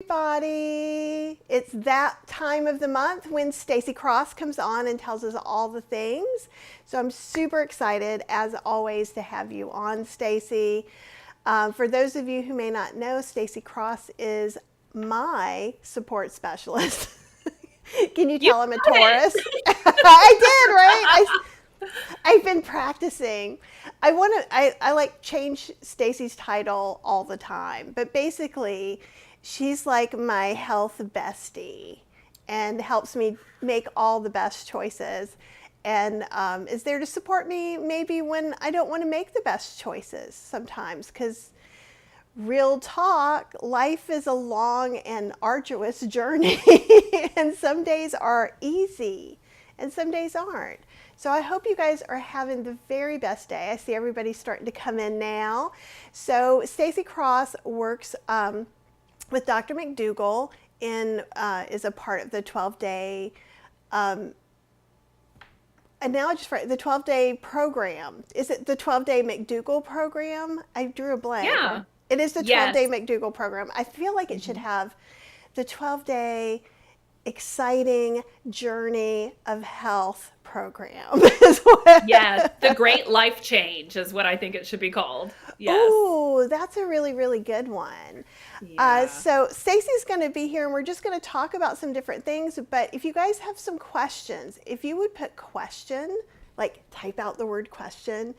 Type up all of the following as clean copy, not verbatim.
Everybody. It's that time of the month when Stacy Cross comes on and tells us all the things. So I'm super excited, as always, to have you on, Stacy. For those of you who may not know, Stacy Cross is my support specialist. Can you You tell I'm a got it. Taurus? I did, right? I've been practicing. I like change Stacy's title all the time, but basically she's like my health bestie and helps me make all the best choices and is there to support me maybe when I don't want to make the best choices sometimes, because real talk, life is a long and arduous journey, and some days are easy and some days aren't. So I hope you guys are having the very best day. I see everybody starting to come in now. So Stacy Cross works with Dr. McDougall is a part of the 12-day and now I just the 12-day program. Is it the 12-day McDougall program? I drew a blank. Yeah. It is the 12-day Yes. McDougall program. I feel like it should Mhm. have the 12-day exciting journey of health program as Yes. well. The Great Life Change is what I think it should be called. Yes. Oh, that's a really, really good one. Yeah. So Stacy's going to be here, and we're just going to talk about some different things. But if you guys have some questions, if you would put question, like type out the word question,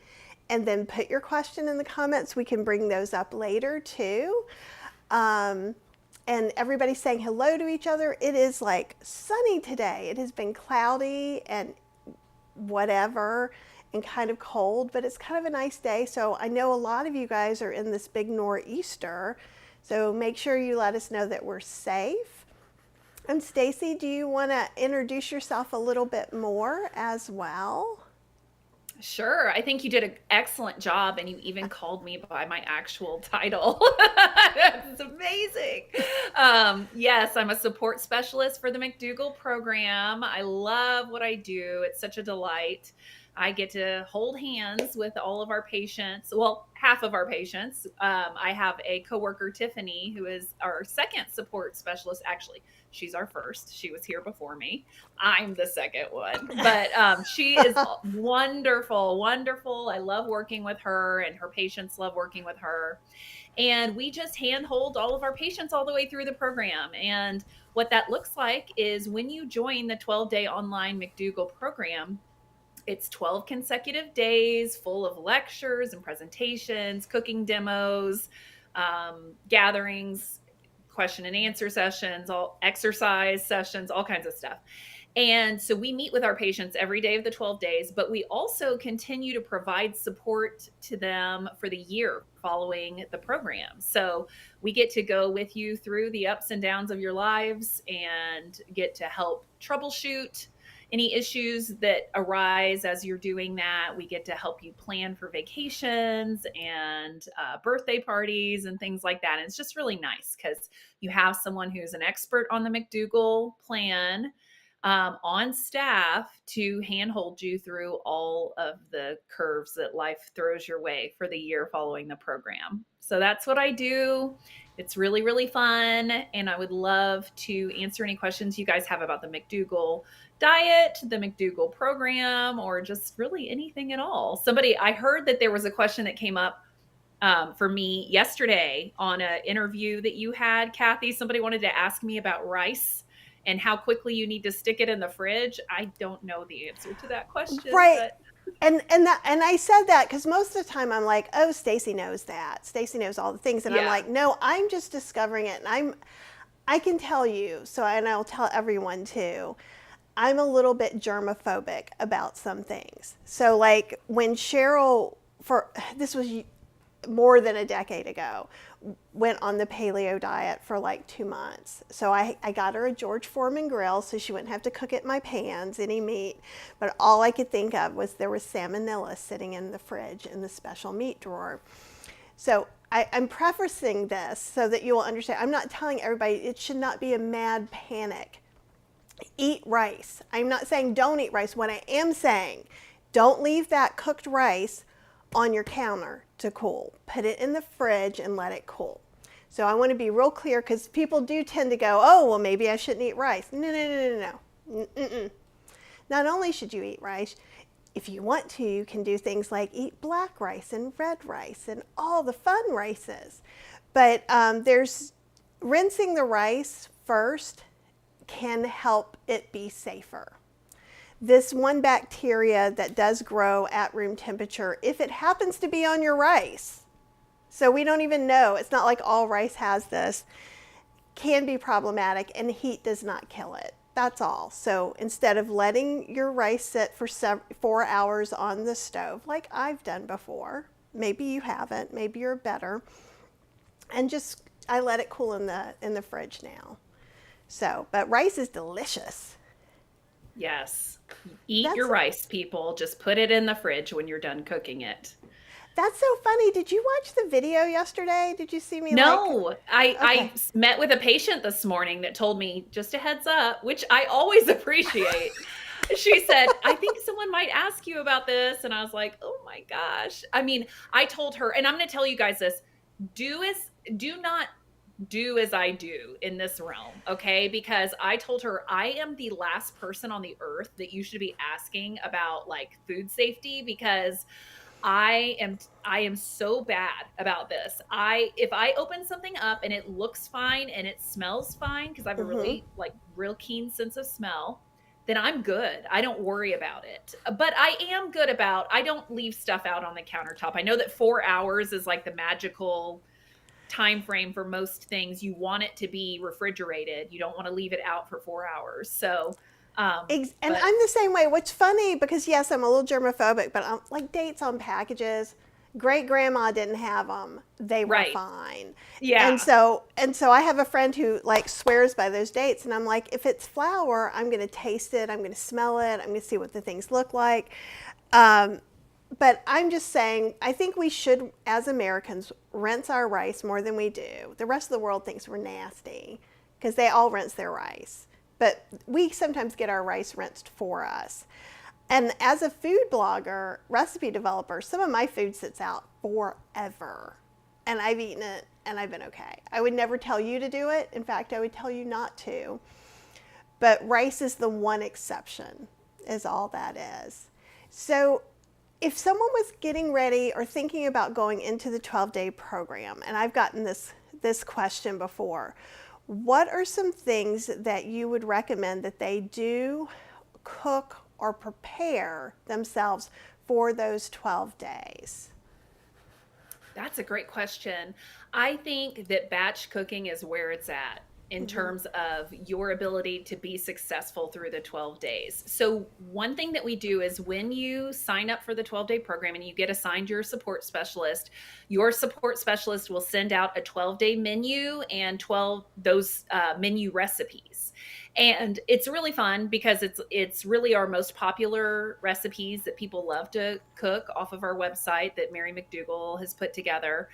and then put your question in the comments, we can bring those up later too. Um, and everybody's saying hello to each other. It is like sunny today. It has been cloudy and whatever and kind of cold, but it's kind of a nice day. So I know a lot of you guys are in this big nor'easter. So make sure you let us know that we're safe. And Stacy, do you want to introduce yourself a little bit more as well? Sure. I think you did an excellent job, and you even called me by my actual title. That's amazing. Yes, I'm a support specialist for the McDougall program. I love what I do. It's such a delight. I get to hold hands with all of our patients. Well, half of our patients. I have a coworker, Tiffany, who is our second support specialist. Actually, she's our first. She was here before me. I'm the second one. But she is wonderful, wonderful. I love working with her, and her patients love working with her. And we just handhold all of our patients all the way through the program. And what that looks like is when you join the 12-day online McDougall program, it's 12 consecutive days full of lectures and presentations, cooking demos, gatherings, question and answer sessions, all exercise sessions, all kinds of stuff. And so we meet with our patients every day of the 12 days, but we also continue to provide support to them for the year following the program. So we get to go with you through the ups and downs of your lives and get to help troubleshoot any issues that arise as you're doing that. We get to help you plan for vacations and birthday parties and things like that. And it's just really nice because you have someone who's an expert on the McDougall plan on staff to handhold you through all of the curves that life throws your way for the year following the program. So that's what I do. It's really, really fun. And I would love to answer any questions you guys have about the McDougall diet, the McDougall program, or just really anything at all. I heard that there was a question that came up for me yesterday on an interview that you had, Kathy. Somebody wanted to ask me about rice and how quickly you need to stick it in the fridge. I don't know the answer to that question, Right. but And I said that because most of the time I'm like, oh, Stacy knows that. Stacy knows all the things, and I'm yeah. like, no, I'm just discovering it, and I can tell you. So, and I'll tell everyone too. I'm a little bit germophobic about some things. So, like when Cheryl, for this was more than a decade ago, went on the paleo diet for like 2 months. So I got her a George Foreman grill so she wouldn't have to cook it in my pans, any meat. But all I could think of was there was salmonella sitting in the fridge in the special meat drawer. So I'm prefacing this so that you will understand. I'm not telling everybody it should not be a mad panic. Eat rice. I'm not saying don't eat rice. What I am saying, don't leave that cooked rice on your counter to cool. Put it in the fridge and let it cool. So I want to be real clear because people do tend to go, oh, well, maybe I shouldn't eat rice. No, no, no, no, no. Mm-mm. Not only should you eat rice, if you want to, you can do things like eat black rice and red rice and all the fun rices. But there's rinsing the rice first can help it be safer. This one bacteria that does grow at room temperature, if it happens to be on your rice, so we don't even know, it's not like all rice has this, can be problematic, and heat does not kill it. That's all. So instead of letting your rice sit for 4 hours on the stove, like I've done before, maybe you haven't, maybe you're better, and just I let it cool in the fridge now. So, but rice is delicious. Yes. Eat your rice, people. Just put it in the fridge when you're done cooking it. That's so funny. Did you watch the video yesterday? Did you see me? No, I met with a patient this morning that told me, just a heads up, which I always appreciate. She said, I think someone might ask you about this. And I was like, oh my gosh. I mean, I told her, and I'm going to tell you guys this, do not do as I do in this realm, okay? Because I told her I am the last person on the earth that you should be asking about like food safety, because I am so bad about this. If I open something up and it looks fine and it smells fine, because I have a really like real keen sense of smell, then I'm good. I don't worry about it. But I am good about, I don't leave stuff out on the countertop. I know that 4 hours is like the magical time frame for most things. You want it to be refrigerated. You don't want to leave it out for 4 hours. So and I'm the same way, which funny because yes, I'm a little germophobic, but I'm like dates on packages. Great grandma didn't have them. They were fine. Yeah. And so I have a friend who like swears by those dates, and I'm like, if it's flour, I'm going to taste it. I'm going to smell it. I'm going to see what the things look like. But I'm just saying, I think we should, as Americans, rinse our rice more than we do. The rest of the world thinks we're nasty because they all rinse their rice. But we sometimes get our rice rinsed for us. And as a food blogger, recipe developer, some of my food sits out forever. And I've eaten it and I've been okay. I would never tell you to do it. In fact, I would tell you not to. But rice is the one exception, is all that is. So if someone was getting ready or thinking about going into the 12-day program, and I've gotten this question before, what are some things that you would recommend that they do, cook, or prepare themselves for those 12 days? That's a great question. I think that batch cooking is where it's at in terms of your ability to be successful through the 12 days. So one thing that we do is when you sign up for the 12-day program and you get assigned your support specialist will send out a 12-day menu and 12 those menu recipes. And it's really fun because it's really our most popular recipes that people love to cook off of our website that Mary McDougall has put together.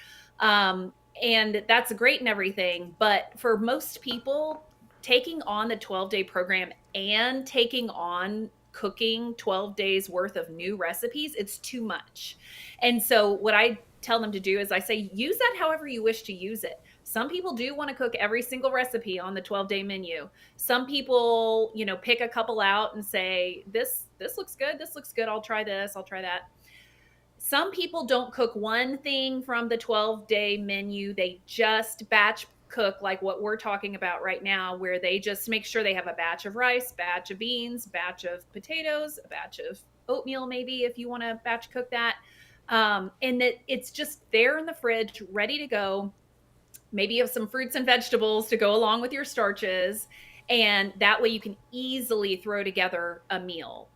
And that's great and everything. But for most people, taking on the 12-day program and taking on cooking 12 days worth of new recipes, it's too much. And so what I tell them to do is I say, use that however you wish to use it. Some people do want to cook every single recipe on the 12-day menu. Some people, pick a couple out and say, this looks good. This looks good. I'll try this. I'll try that. Some people don't cook one thing from the 12-day menu. They just batch cook like what we're talking about right now, where they just make sure they have a batch of rice, batch of beans, batch of potatoes, a batch of oatmeal, maybe if you want to batch cook that. And that it's just there in the fridge, ready to go. Maybe you have some fruits and vegetables to go along with your starches. And that way you can easily throw together a meal.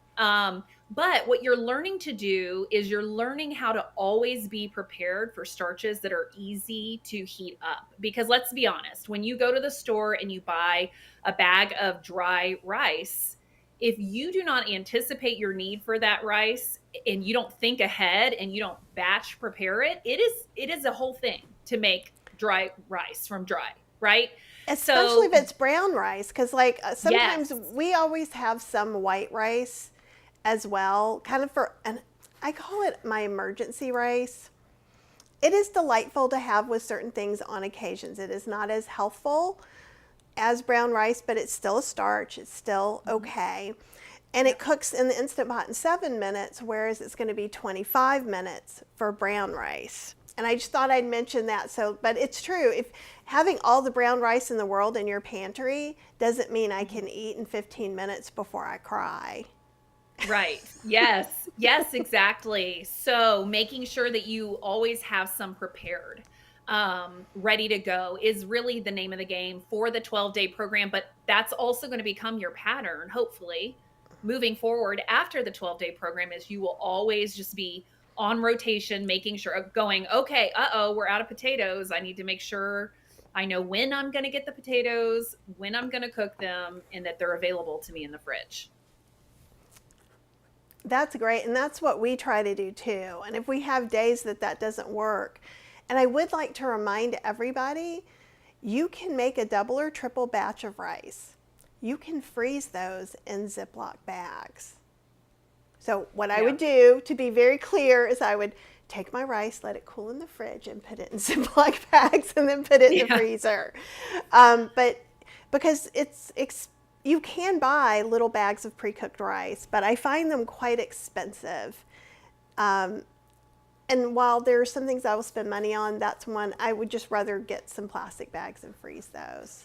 But what you're learning to do is you're learning how to always be prepared for starches that are easy to heat up. Because let's be honest, when you go to the store and you buy a bag of dry rice, if you do not anticipate your need for that rice and you don't think ahead and you don't batch prepare it, it is a whole thing to make dry rice from dry, right? Especially if it's brown rice, because sometimes we always have some white rice as well, kind of and I call it my emergency rice. It is delightful to have with certain things on occasions. It is not as healthful as brown rice, but it's still a starch. It's still okay. And it cooks in the Instant Pot in 7 minutes, whereas it's going to be 25 minutes for brown rice. And I just thought I'd mention that. So, but it's true. If having all the brown rice in the world in your pantry doesn't mean I can eat in 15 minutes before I cry. Right. Yes. Yes, exactly. So making sure that you always have some prepared, ready to go is really the name of the game for the 12-day program. But that's also going to become your pattern, hopefully, moving forward after the 12-day program, is you will always just be on rotation, making sure going, okay, we're out of potatoes. I need to make sure I know when I'm going to get the potatoes, when I'm going to cook them, and that they're available to me in the fridge. That's great. And that's what we try to do too. And if we have days that that doesn't work, and I would like to remind everybody, you can make a double or triple batch of rice. You can freeze those in Ziploc bags. So what I would do, to be very clear, is I would take my rice, let it cool in the fridge, and put it in Ziploc bags, and then put it in the freezer. But because you can buy little bags of pre-cooked rice, but I find them quite expensive. And while there are some things I will spend money on, that's one I would just rather get some plastic bags and freeze those.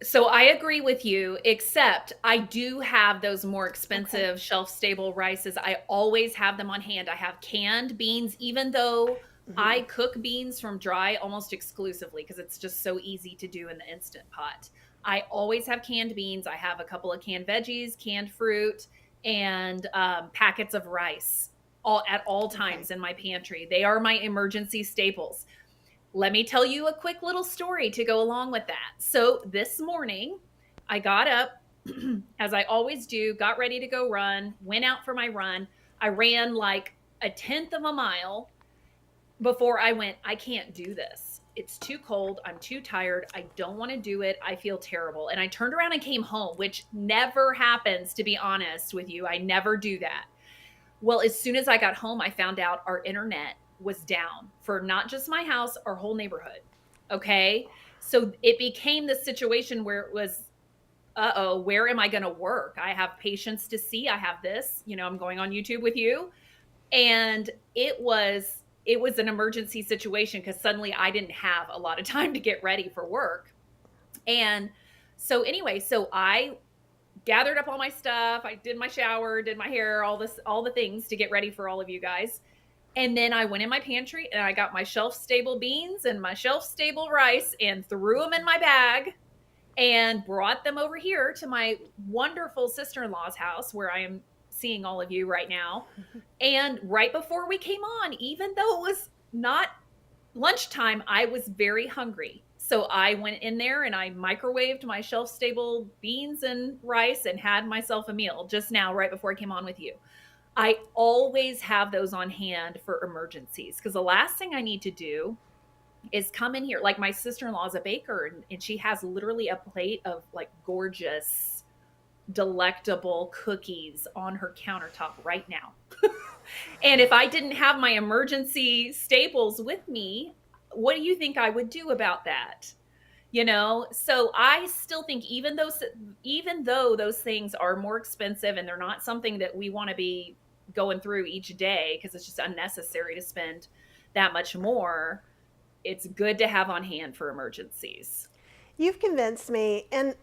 So I agree with you, except I do have those more expensive shelf-stable rices. I always have them on hand. I have canned beans, even though I cook beans from dry almost exclusively because it's just so easy to do in the Instant Pot. I always have canned beans. I have a couple of canned veggies, canned fruit, and packets of rice at all times in my pantry. They are my emergency staples. Let me tell you a quick little story to go along with that. So this morning, I got up, as I always do, got ready to go run, went out for my run. I ran like a 1/10 of a mile before I went, I can't do this. It's too cold. I'm too tired. I don't want to do it. I feel terrible. And I turned around and came home, which never happens, to be honest with you. I never do that. Well, as soon as I got home, I found out our internet was down for not just my house, our whole neighborhood. Okay. So it became this situation where it was, where am I going to work? I have patients to see. I have this, I'm going on YouTube with you. And it was an emergency situation because suddenly I didn't have a lot of time to get ready for work. And so anyway, so I gathered up all my stuff. I did my shower, did my hair, all the things to get ready for all of you guys. And then I went in my pantry and I got my shelf-stable beans and my shelf-stable rice and threw them in my bag and brought them over here to my wonderful sister-in-law's house where I am seeing all of you right now. And right before we came on, even though it was not lunchtime, I was very hungry. So I went in there and I microwaved my shelf-stable beans and rice and had myself a meal just now, right before I came on with you. I always have those on hand for emergencies because the last thing I need to do is come in here. Like my sister-in-law is a baker and she has literally a plate of like gorgeous, delectable cookies on her countertop right now. And if I didn't have my emergency staples with me, what do you think I would do about that? So I still think even though those things are more expensive and they're not something that we want to be going through each day because it's just unnecessary to spend that much more, it's good to have on hand for emergencies. You've convinced me. And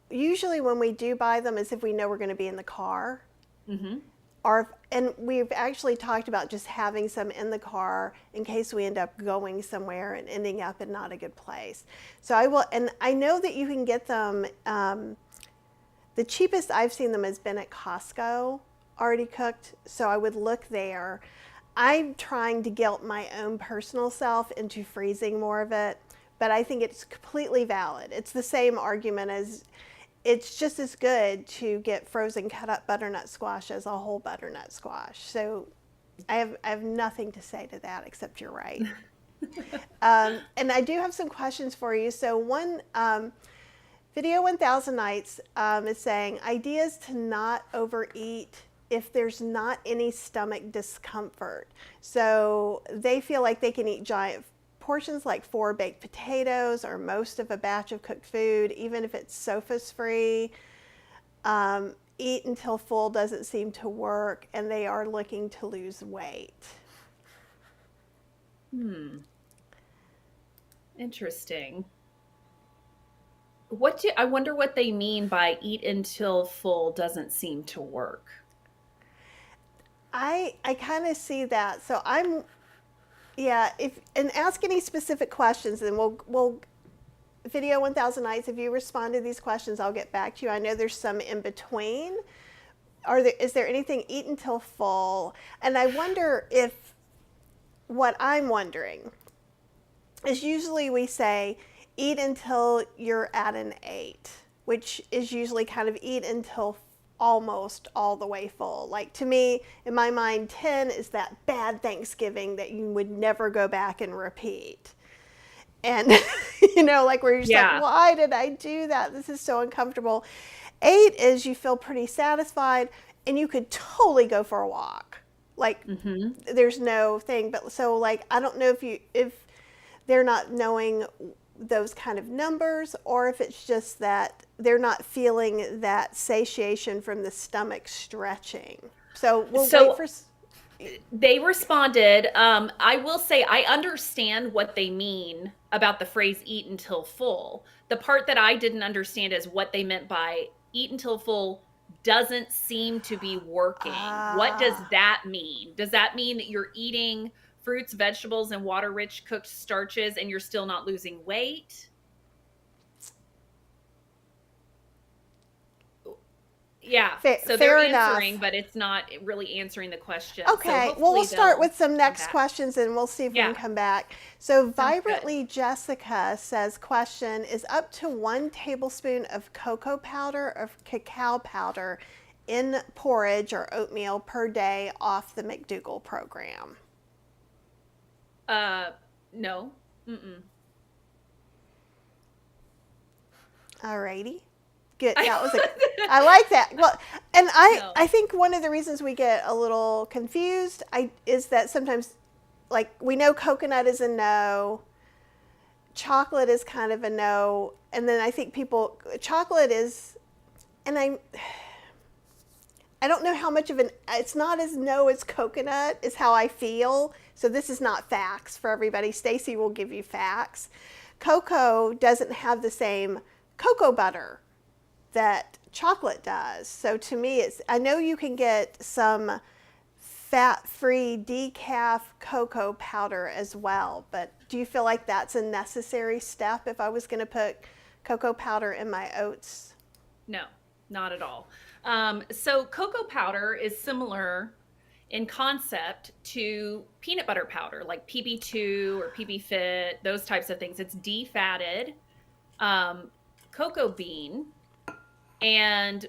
usually when we do buy them is if we know we're going to be in the car. Mm-hmm. And we've actually talked about just having some in the car in case we end up going somewhere and ending up in not a good place. So I will, and I know that you can get them, the cheapest I've seen them has been at Costco, already cooked, so I would look there. I'm trying to guilt my own personal self into freezing more of it, but I think it's completely valid. It's the same argument as it's just as good to get frozen cut up butternut squash as a whole butternut squash. So I have nothing to say to that except you're right. And I do have some questions for you. So one, Video 1000 Nights is saying ideas to not overeat if there's not any stomach discomfort. So they feel like they can eat giant portions like 4 baked potatoes or most of a batch of cooked food, even if it's SOFAs free. Eat until full doesn't seem to work, and they are looking to lose weight. Interesting. I wonder what they mean by eat until full doesn't seem to work. I kind of see that. So I'm yeah, if and ask any specific questions, and we'll video 1000 nights. If you respond to these questions, I'll get back to you. I know there's some in between. Is there anything eat until full? And I wonder if what I'm wondering is usually we say eat until you're at an 8, which is usually kind of eat until almost all the way full. Like to me, in my mind, 10 is that bad Thanksgiving that you would never go back and repeat. And, like where you're just like, why did I do that? This is so uncomfortable. 8 is you feel pretty satisfied and you could totally go for a walk. Like there's no thing. But so like, I don't know if they're not knowing those kind of numbers, or if it's just that they're not feeling that satiation from the stomach stretching. So we'll wait for. They responded. I will say I understand what they mean about the phrase eat until full. The part that I didn't understand is what they meant by eat until full doesn't seem to be working. What does that mean? Does that mean that you're eating fruits, vegetables, and water-rich cooked starches and you're still not losing weight? Yeah. So they're answering, enough. But it's not really answering the question. Okay. So well, we'll start with some next questions and we'll see if we can come back. So Vibrantly Jessica says, question, is up to 1 tablespoon of cocoa powder or cacao powder in porridge or oatmeal per day off the McDougall program? No. Mm-mm. Alrighty. Good. That was I like that. Well, and I think one of the reasons we get a little confused is that sometimes, like, we know coconut is a no, chocolate is kind of a no, and then I think chocolate is, and I don't know how much of it's not as no as coconut is how I feel. So this is not facts for everybody. Stacy will give you facts. Cocoa doesn't have the same cocoa butter that chocolate does. So to me, I know you can get some fat-free decaf cocoa powder as well, but do you feel like that's a necessary step if I was going to put cocoa powder in my oats? No, not at all. So cocoa powder is similar in concept to peanut butter powder, like PB2 or PB Fit, those types of things. It's defatted cocoa bean, and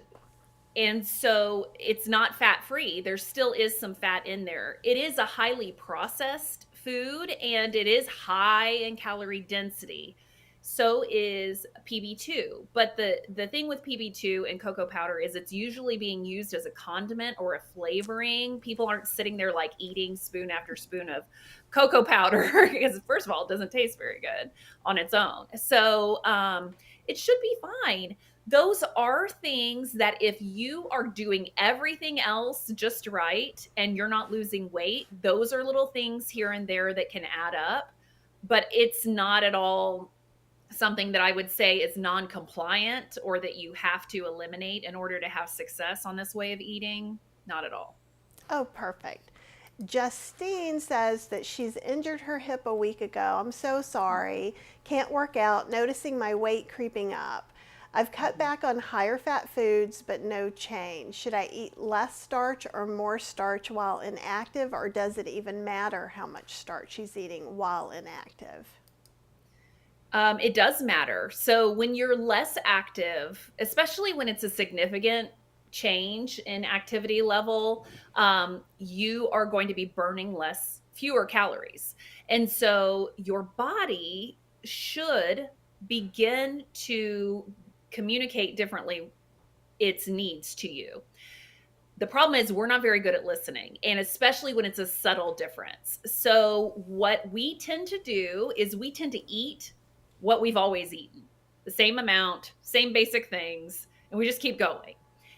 so it's not fat free. There still is some fat in there. It is a highly processed food, and it is high in calorie density. So is PB2. But the thing with PB2 and cocoa powder is it's usually being used as a condiment or a flavoring. People aren't sitting there like eating spoon after spoon of cocoa powder because, first of all, it doesn't taste very good on its own. So it should be fine. Those are things that if you are doing everything else just right and you're not losing weight, those are little things here and there that can add up. But it's not at all something that I would say is non-compliant or that you have to eliminate in order to have success on this way of eating. Not at all. Oh, perfect. Justine says that she's injured her hip a week ago. I'm so sorry. Can't work out, noticing my weight creeping up. I've cut back on higher fat foods, but no change. Should I eat less starch or more starch while inactive, or does it even matter how much starch she's eating while inactive? It does matter. So when you're less active, especially when it's a significant change in activity level, you are going to be burning fewer calories. And so your body should begin to communicate differently its needs to you. The problem is we're not very good at listening, and especially when it's a subtle difference. So what we tend to do is we tend to eat what we've always eaten, the same amount, same basic things, and we just keep going.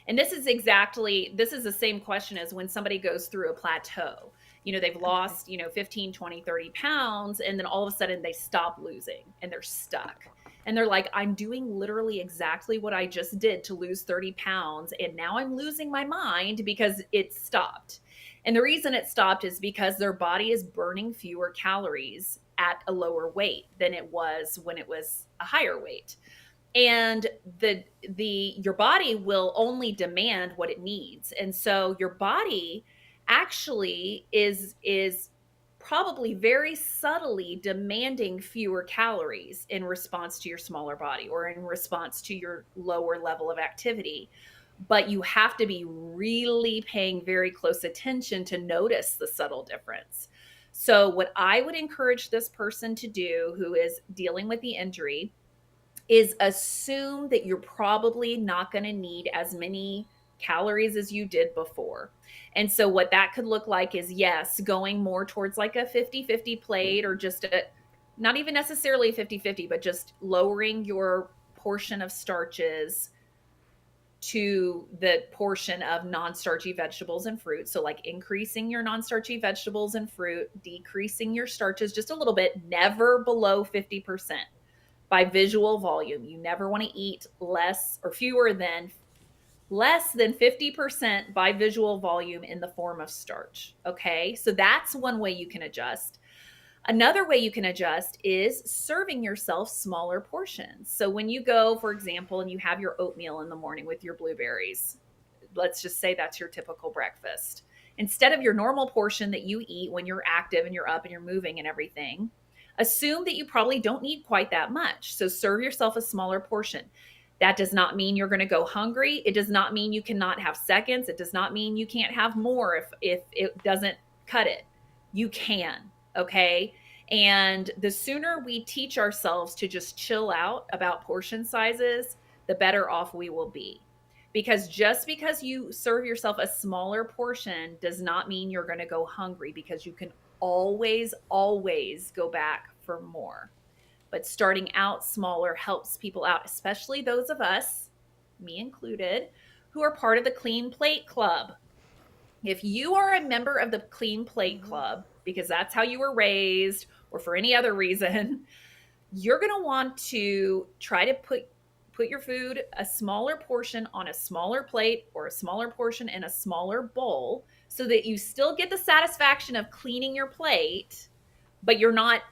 And this is the same question as when somebody goes through a plateau. They've Okay. lost, 15, 20, 30 pounds, and then all of a sudden they stop losing and they're stuck. And they're like, I'm doing literally exactly what I just did to lose 30 pounds. And now I'm losing my mind because it stopped. And the reason it stopped is because their body is burning fewer calories at a lower weight than it was when it was a higher weight. And your body will only demand what it needs. And so your body actually is probably very subtly demanding fewer calories in response to your smaller body or in response to your lower level of activity. But you have to be really paying very close attention to notice the subtle difference. So, what I would encourage this person to do who is dealing with the injury is assume that you're probably not going to need as many calories as you did before. And so what that could look like is, yes, going more towards like a 50-50 plate, or just not even necessarily 50-50, but just lowering your portion of starches to the portion of non-starchy vegetables and fruit. So like increasing your non-starchy vegetables and fruit, decreasing your starches just a little bit, never below 50% by visual volume. You never want to eat less than 50% by visual volume in the form of starch. Okay? So that's one way you can adjust. Another way you can adjust is serving yourself smaller portions. So when you go, for example, and you have your oatmeal in the morning with your blueberries, let's just say that's your typical breakfast. Instead of your normal portion that you eat when you're active and you're up and you're moving and everything, assume that you probably don't need quite that much. So serve yourself a smaller portion. That does not mean you're going to go hungry. It does not mean you cannot have seconds. It does not mean you can't have more if it doesn't cut it. You can, okay? And the sooner we teach ourselves to just chill out about portion sizes, the better off we will be. Because just because you serve yourself a smaller portion does not mean you're going to go hungry, because you can always go back for more. But starting out smaller helps people out, especially those of us, me included, who are part of the Clean Plate Club. If you are a member of the Clean Plate Mhm. Club, because that's how you were raised or for any other reason, you're going to want to try to put your food, a smaller portion on a smaller plate, or a smaller portion in a smaller bowl, so that you still get the satisfaction of cleaning your plate, but you're not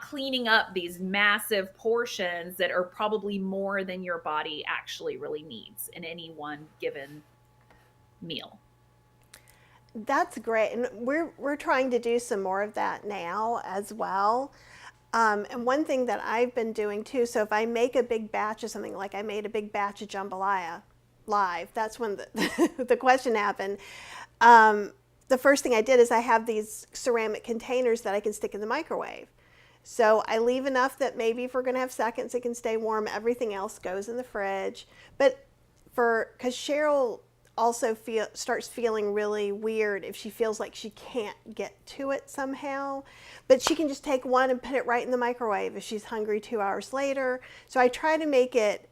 cleaning up these massive portions that are probably more than your body actually really needs in any one given meal. That's great, and we're trying to do some more of that now as well. And one thing that I've been doing too, so if I make a big batch of something, like I made a big batch of jambalaya live, that's when the question happened. Um, the first thing I did is I have these ceramic containers that I can stick in the microwave. So I leave enough that maybe if we're going to have seconds, it can stay warm. Everything else goes in the fridge. But because Cheryl also starts feeling really weird if she feels like she can't get to it somehow, but she can just take one and put it right in the microwave if she's hungry 2 hours later. So I try to make it,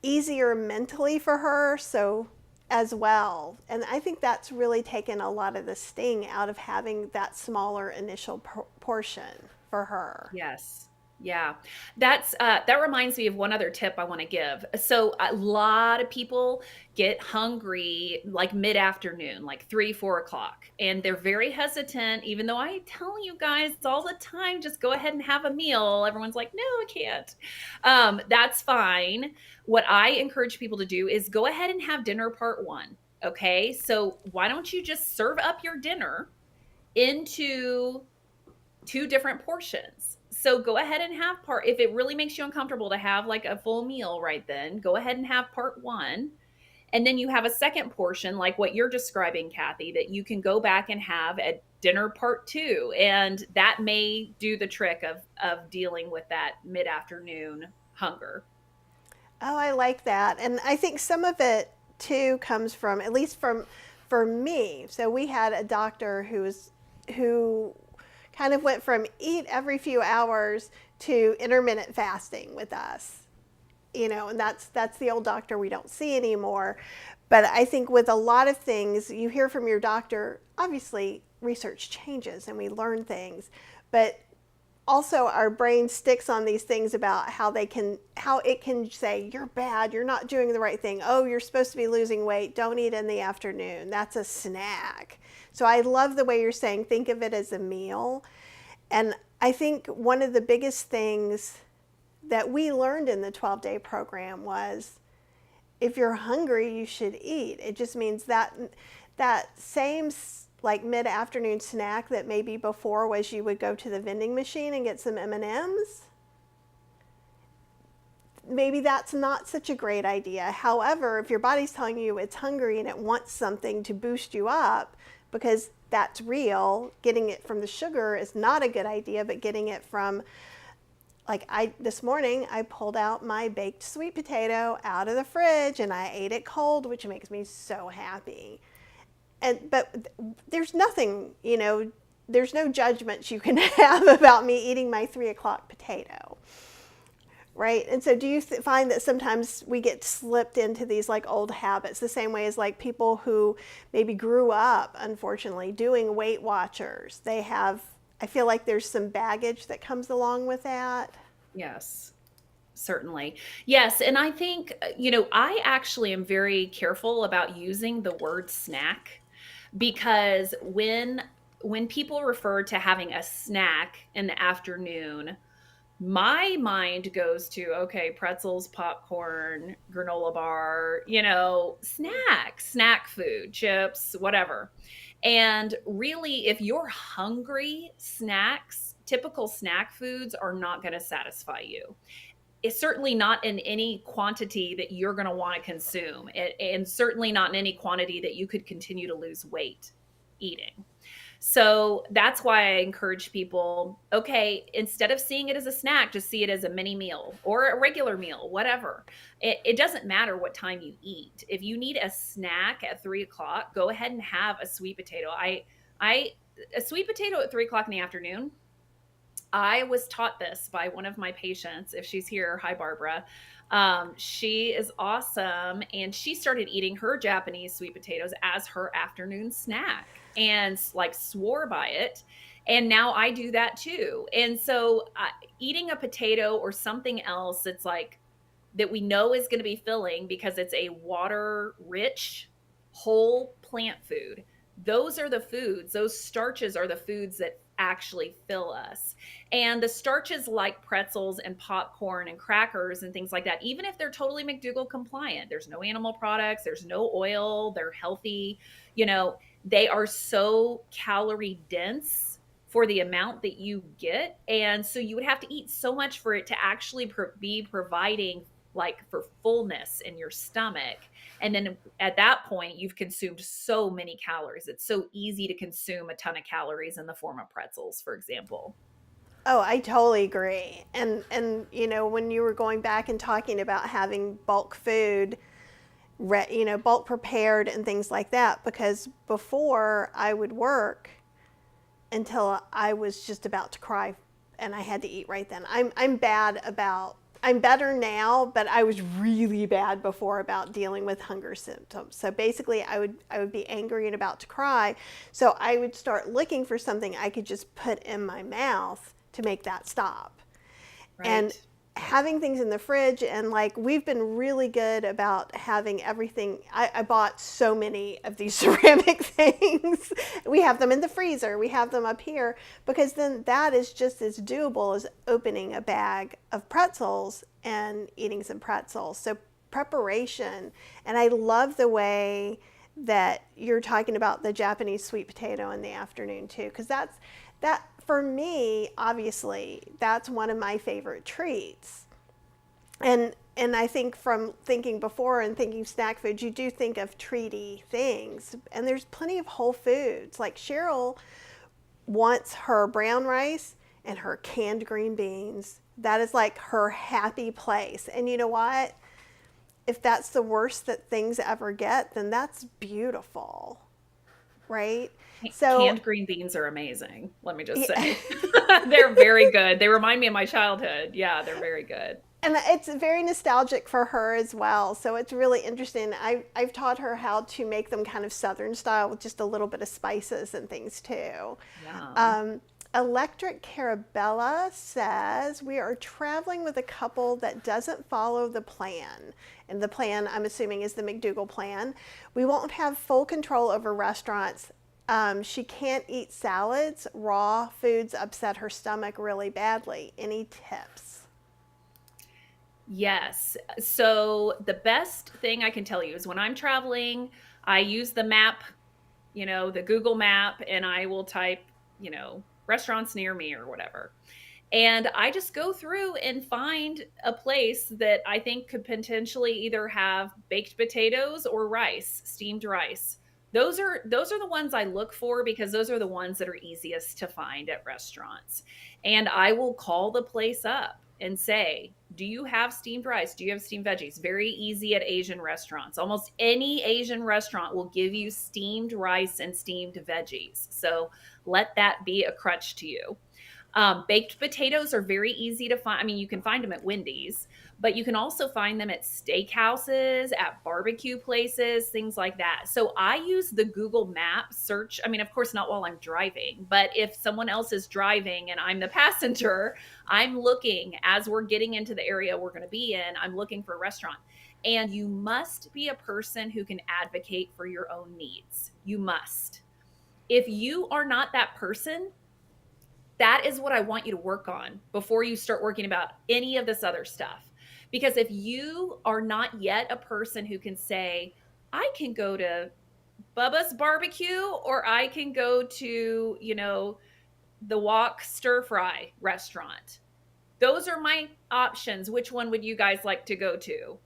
easier mentally for her, so as well. And I think that's really taken a lot of the sting out of having that smaller initial portion for her. Yes. Yeah. That reminds me of one other tip I want to give. So a lot of people get hungry like mid-afternoon, like 3, 4 o'clock, and they're very hesitant, even though I tell you guys all the time, just go ahead and have a meal. Everyone's like, no, I can't. That's fine. What I encourage people to do is go ahead and have dinner part one. Okay. So why don't you just serve up your dinner into two different portions? So go ahead and have if it really makes you uncomfortable to have like a full meal right then, go ahead and have part one. And then you have a second portion, like what you're describing, Kathy, that you can go back and have at dinner part two. And that may do the trick of dealing with that mid afternoon hunger. Oh, I like that. And I think some of it too comes from, at least for me. So we had a doctor who kind of went from eat every few hours to intermittent fasting with us. And that's the old doctor we don't see anymore. But I think with a lot of things, you hear from your doctor, obviously research changes and we learn things, but also our brain sticks on these things about how it can say, you're bad, you're not doing the right thing. Oh, you're supposed to be losing weight. Don't eat in the afternoon. That's a snack. So I love the way you're saying, think of it as a meal. And I think one of the biggest things that we learned in the 12-day program was if you're hungry, you should eat. It just means that same like mid-afternoon snack that maybe before was you would go to the vending machine and get some M&Ms. Maybe that's not such a great idea. However, if your body's telling you it's hungry and it wants something to boost you up, because that's real, getting it from the sugar is not a good idea, but getting it from, like this morning, I pulled out my baked sweet potato out of the fridge and I ate it cold, which makes me so happy. But there's nothing, there's no judgments you can have about me eating my 3 o'clock potato, right? And so do you find that sometimes we get slipped into these like old habits, the same way as like people who maybe grew up, unfortunately, doing Weight Watchers? I feel like there's some baggage that comes along with that. Yes, certainly. Yes. And I think, I actually am very careful about using the word snack, because when people refer to having a snack in the afternoon, my mind goes to, okay, pretzels, popcorn, granola bar, snack food, chips, whatever. And really, if you're hungry, typical snack foods are not going to satisfy you. It's certainly not in any quantity that you're going to want to consume, and certainly not in any quantity that you could continue to lose weight eating. So that's why I encourage people, okay, instead of seeing it as a snack, just see it as a mini meal or a regular meal, whatever. It doesn't matter what time you eat. If you need a snack at 3 o'clock, go ahead and have a sweet potato. A sweet potato at 3 o'clock in the afternoon. I was taught this by one of my patients. If she's here, hi, Barbara. She is awesome. And she started eating her Japanese sweet potatoes as her afternoon snack and like swore by it. And now I do that too. And so eating a potato or something else that's like that we know is going to be filling because it's a water rich whole plant food. Those are the foods, those starches are the foods that actually fill us. And the starches like pretzels and popcorn and crackers and things like that, even if they're totally McDougall compliant, there's no animal products, there's no oil, they're healthy, they are so calorie dense for the amount that you get. And so you would have to eat so much for it to actually be providing like for fullness in your stomach. And then at that point, you've consumed so many calories. It's so easy to consume a ton of calories in the form of pretzels, for example. Oh, I totally agree. And when you were going back and talking about having bulk food, bulk prepared and things like that, because before I would work until I was just about to cry and I had to eat right then. I'm better now, but I was really bad before about dealing with hunger symptoms. So basically I would be angry and about to cry. So I would start looking for something I could just put in my mouth to make that stop. Right. And having things in the fridge, and like we've been really good about having everything. I bought so many of these ceramic things. We have them in the freezer, we have them up here, because then that is just as doable as opening a bag of pretzels and eating some pretzels. So preparation, and I love the way that you're talking about the Japanese sweet potato in the afternoon too, because that for me, obviously, that's one of my favorite treats. And I think from thinking before and thinking snack foods, you do think of treaty things. And there's plenty of whole foods. Like Cheryl wants her brown rice and her canned green beans. That is like her happy place. And you know what? if that's the worst that things ever get, then that's beautiful, right? So Canned green beans are amazing. Let me just yeah. say, they're very good. They remind me of my childhood. Yeah, they're very good. And it's very nostalgic for her as well. So it's really interesting. I've taught her how to make them kind of Southern style with just a little bit of spices and things too. Yum. Electric Carabella says, we are traveling with a couple that doesn't follow the plan. And the plan, I'm assuming, is the McDougall plan. We won't have full control over restaurants. She can't eat salads. Raw foods upset her stomach really badly. Any tips? Yes. So the best thing I can tell you is when I'm traveling, I use the map, the Google map, and I will type, restaurants near me or whatever. And I just go through and find a place that I think could potentially either have baked potatoes or rice, steamed rice. Those are the ones I look for because those are the ones that are easiest to find at restaurants. And I will call the place up and say, "Do you have steamed rice? Do you have steamed veggies?" Very easy at Asian restaurants. Almost any Asian restaurant will give you steamed rice and steamed veggies. So let that be a crutch to you. Baked potatoes are very easy to find. I mean, you can find them at Wendy's, but you can also find them at steakhouses, at barbecue places, things like that. So I use the Google Map search. I mean, of course, not while I'm driving, but if someone else is driving and I'm the passenger, I'm looking as we're getting into the area we're going to be in, I'm looking for a restaurant. And you must be a person who can advocate for your own needs. You must. If you are not that person, that is what I want you to work on before you start working about any of this other stuff. Because if you are not yet a person who can say, I can go to Bubba's barbecue or I can go to, the Wok Stir Fry restaurant. Those are my options. Which one would you guys like to go to?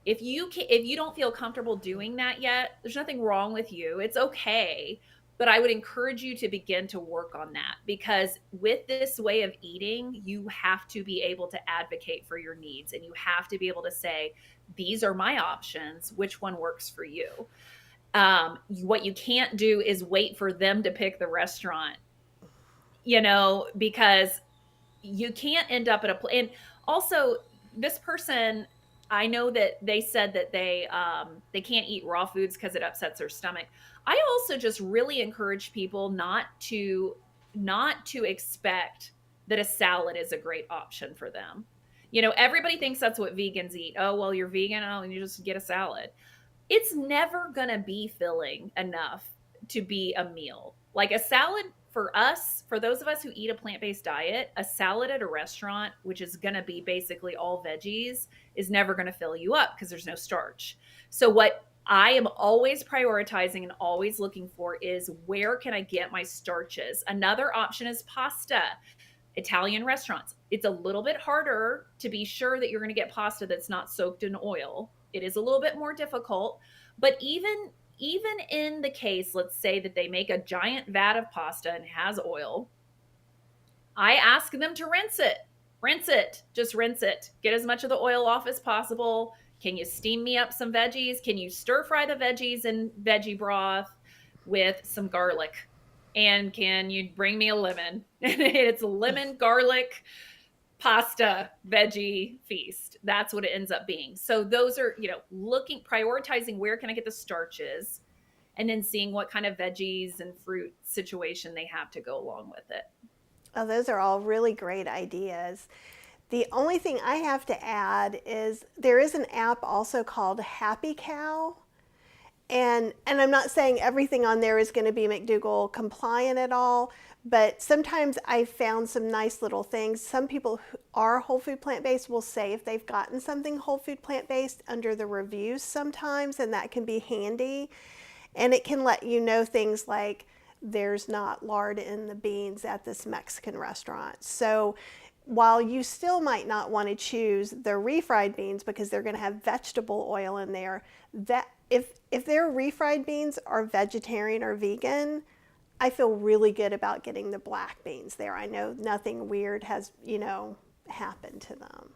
If you don't feel comfortable doing that yet, there's nothing wrong with you. It's okay. But I would encourage you to begin to work on that because with this way of eating, you have to be able to advocate for your needs and you have to be able to say, these are my options. Which one works for you? What you can't do is wait for them to pick the restaurant, because you can't end up at a place. And also, this person, I know that they said that they can't eat raw foods because it upsets their stomach. I also just really encourage people not to expect that a salad is a great option for them. Everybody thinks that's what vegans eat. Oh, well, you're vegan. Oh, and you just get a salad. It's never going to be filling enough to be a meal. Like a salad for us, for those of us who eat a plant-based diet, a salad at a restaurant, which is going to be basically all veggies, is never going to fill you up because there's no starch. So what I am always prioritizing and always looking for is where can I get my starches? Another option is pasta. Italian restaurants. It's a little bit harder to be sure that you're going to get pasta that's not soaked in oil. It is a little bit more difficult, but even in the case, let's say that they make a giant vat of pasta and it has oil, I ask them to rinse it. Rinse it. Just rinse it. Get as much of the oil off as possible. Can you steam me up some veggies? Can you stir fry the veggies in veggie broth with some garlic? And can you bring me a lemon? It's lemon, garlic, pasta, veggie feast. That's what it ends up being. So those are, prioritizing where can I get the starches and then seeing what kind of veggies and fruit situation they have to go along with it. Oh, those are all really great ideas. The only thing I have to add is there is an app also called Happy Cow. And I'm not saying everything on there is going to be McDougall compliant at all, but sometimes I've found some nice little things. Some people who are whole food plant-based will say if they've gotten something whole food plant-based under the reviews sometimes, and that can be handy. And it can let you know things like there's not lard in the beans at this Mexican restaurant. So while you still might not want to choose the refried beans because they're going to have vegetable oil in there, that if their refried beans are vegetarian or vegan, I feel really good about getting the black beans there. I know nothing weird has, happened to them.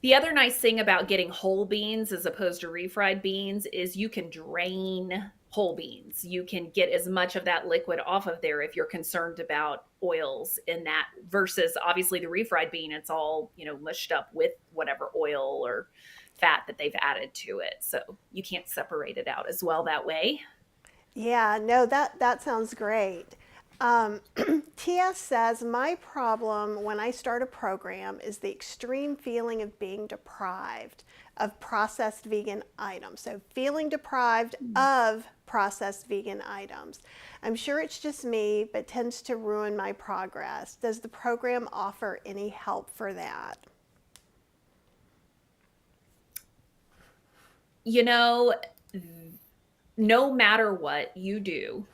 The other nice thing about getting whole beans as opposed to refried beans is you can drain whole beans. You can get as much of that liquid off of there if you're concerned about oils in that, versus obviously the refried bean, it's all, mushed up with whatever oil or fat that they've added to it. So you can't separate it out as well that way. Yeah, no, that sounds great. Um, TS says, my problem when I start a program is the extreme feeling of being deprived of processed vegan items. So, feeling deprived of processed vegan items. I'm sure it's just me, but tends to ruin my progress. Does the program offer any help for that? You know, no matter what you do,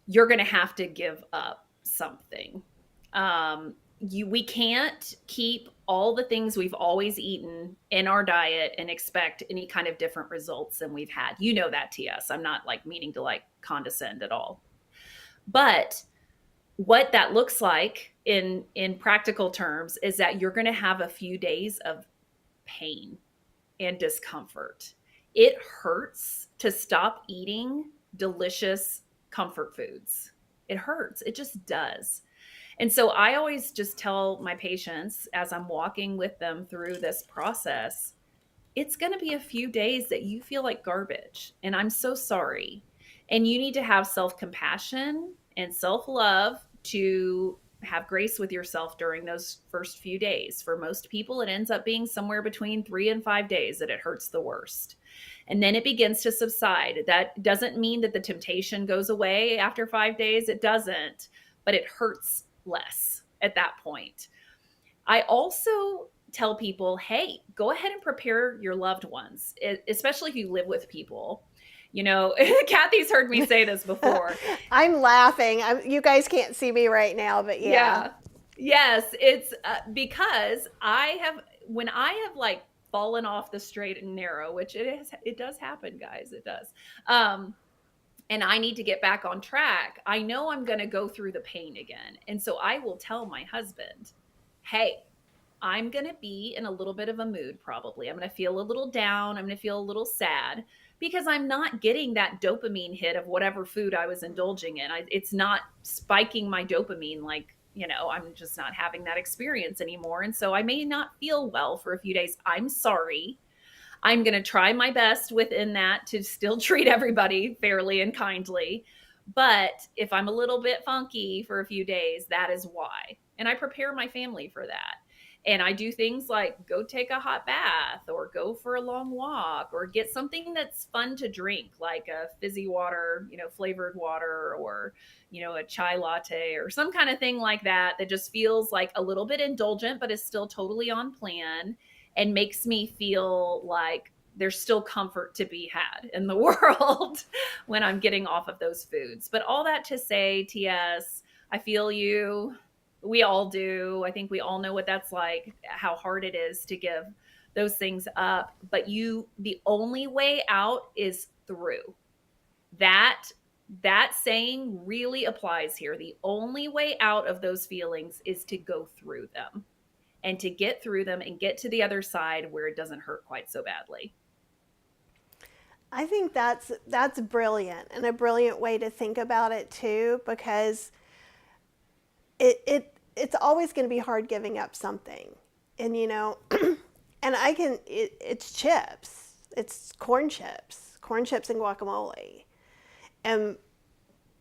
you're going to have to give up something. We can't keep all the things we've always eaten in our diet and expect any kind of different results than we've had. You know that, TS. I'm not like meaning to like condescend at all. But what that looks like in practical terms is that you're going to have a few days of pain and discomfort. It hurts to stop eating delicious comfort foods. It hurts. It just does. And so I always just tell my patients as I'm walking with them through this process, it's going to be a few days that you feel like garbage. And I'm so sorry. And you need to have self compassion and self love to have grace with yourself during those first few days. For most people, it ends up being somewhere between 3 and 5 days that it hurts the worst. And then it begins to subside. That doesn't mean that the temptation goes away after 5 days. It doesn't, but it hurts less at that point. I also tell people, hey, go ahead and prepare your loved ones, especially if you live with people. Kathy's heard me say this before. I'm laughing. You guys can't see me right now, but yeah. Yeah. Yes, it's because when I have like fallen off the straight and narrow, which it does happen, guys, it does. And I need to get back on track. I know I'm going to go through the pain again. And so I will tell my husband, hey, I'm going to be in a little bit of a mood probably. I'm going to feel a little down. I'm going to feel a little sad because I'm not getting that dopamine hit of whatever food I was indulging in. It's not spiking my dopamine like, I'm just not having that experience anymore. And so I may not feel well for a few days. I'm sorry. I'm going to try my best within that to still treat everybody fairly and kindly. But if I'm a little bit funky for a few days, that is why. And I prepare my family for that. And I do things like go take a hot bath or go for a long walk or get something that's fun to drink, like a fizzy water, flavored water, or, a chai latte or some kind of thing like that, that just feels like a little bit indulgent, but is still totally on plan and makes me feel like there's still comfort to be had in the world when I'm getting off of those foods. But all that to say, TS, I feel you. We all do. I think we all know what that's like, how hard it is to give those things up. But the only way out is through. That saying really applies here. The only way out of those feelings is to go through them and to get through them and get to the other side where it doesn't hurt quite so badly. I think that's brilliant, and a brilliant way to think about it too, because it's always going to be hard giving up something. And and it's chips. It's corn chips and guacamole. And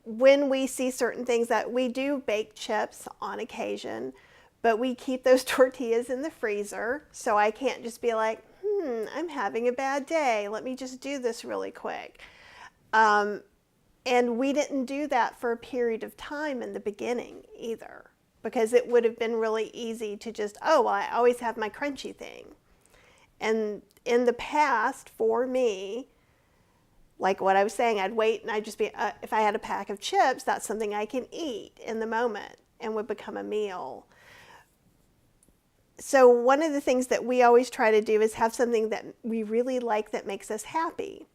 when we see certain things, that we do bake chips on occasion, but we keep those tortillas in the freezer. So I can't just be like, I'm having a bad day. Let me just do this really quick. And we didn't do that for a period of time in the beginning either, because it would have been really easy to just, I always have my crunchy thing. And in the past, for me, like what I was saying, I'd wait and I'd just be, if I had a pack of chips, that's something I can eat in the moment and would become a meal. So one of the things that we always try to do is have something that we really like that makes us happy.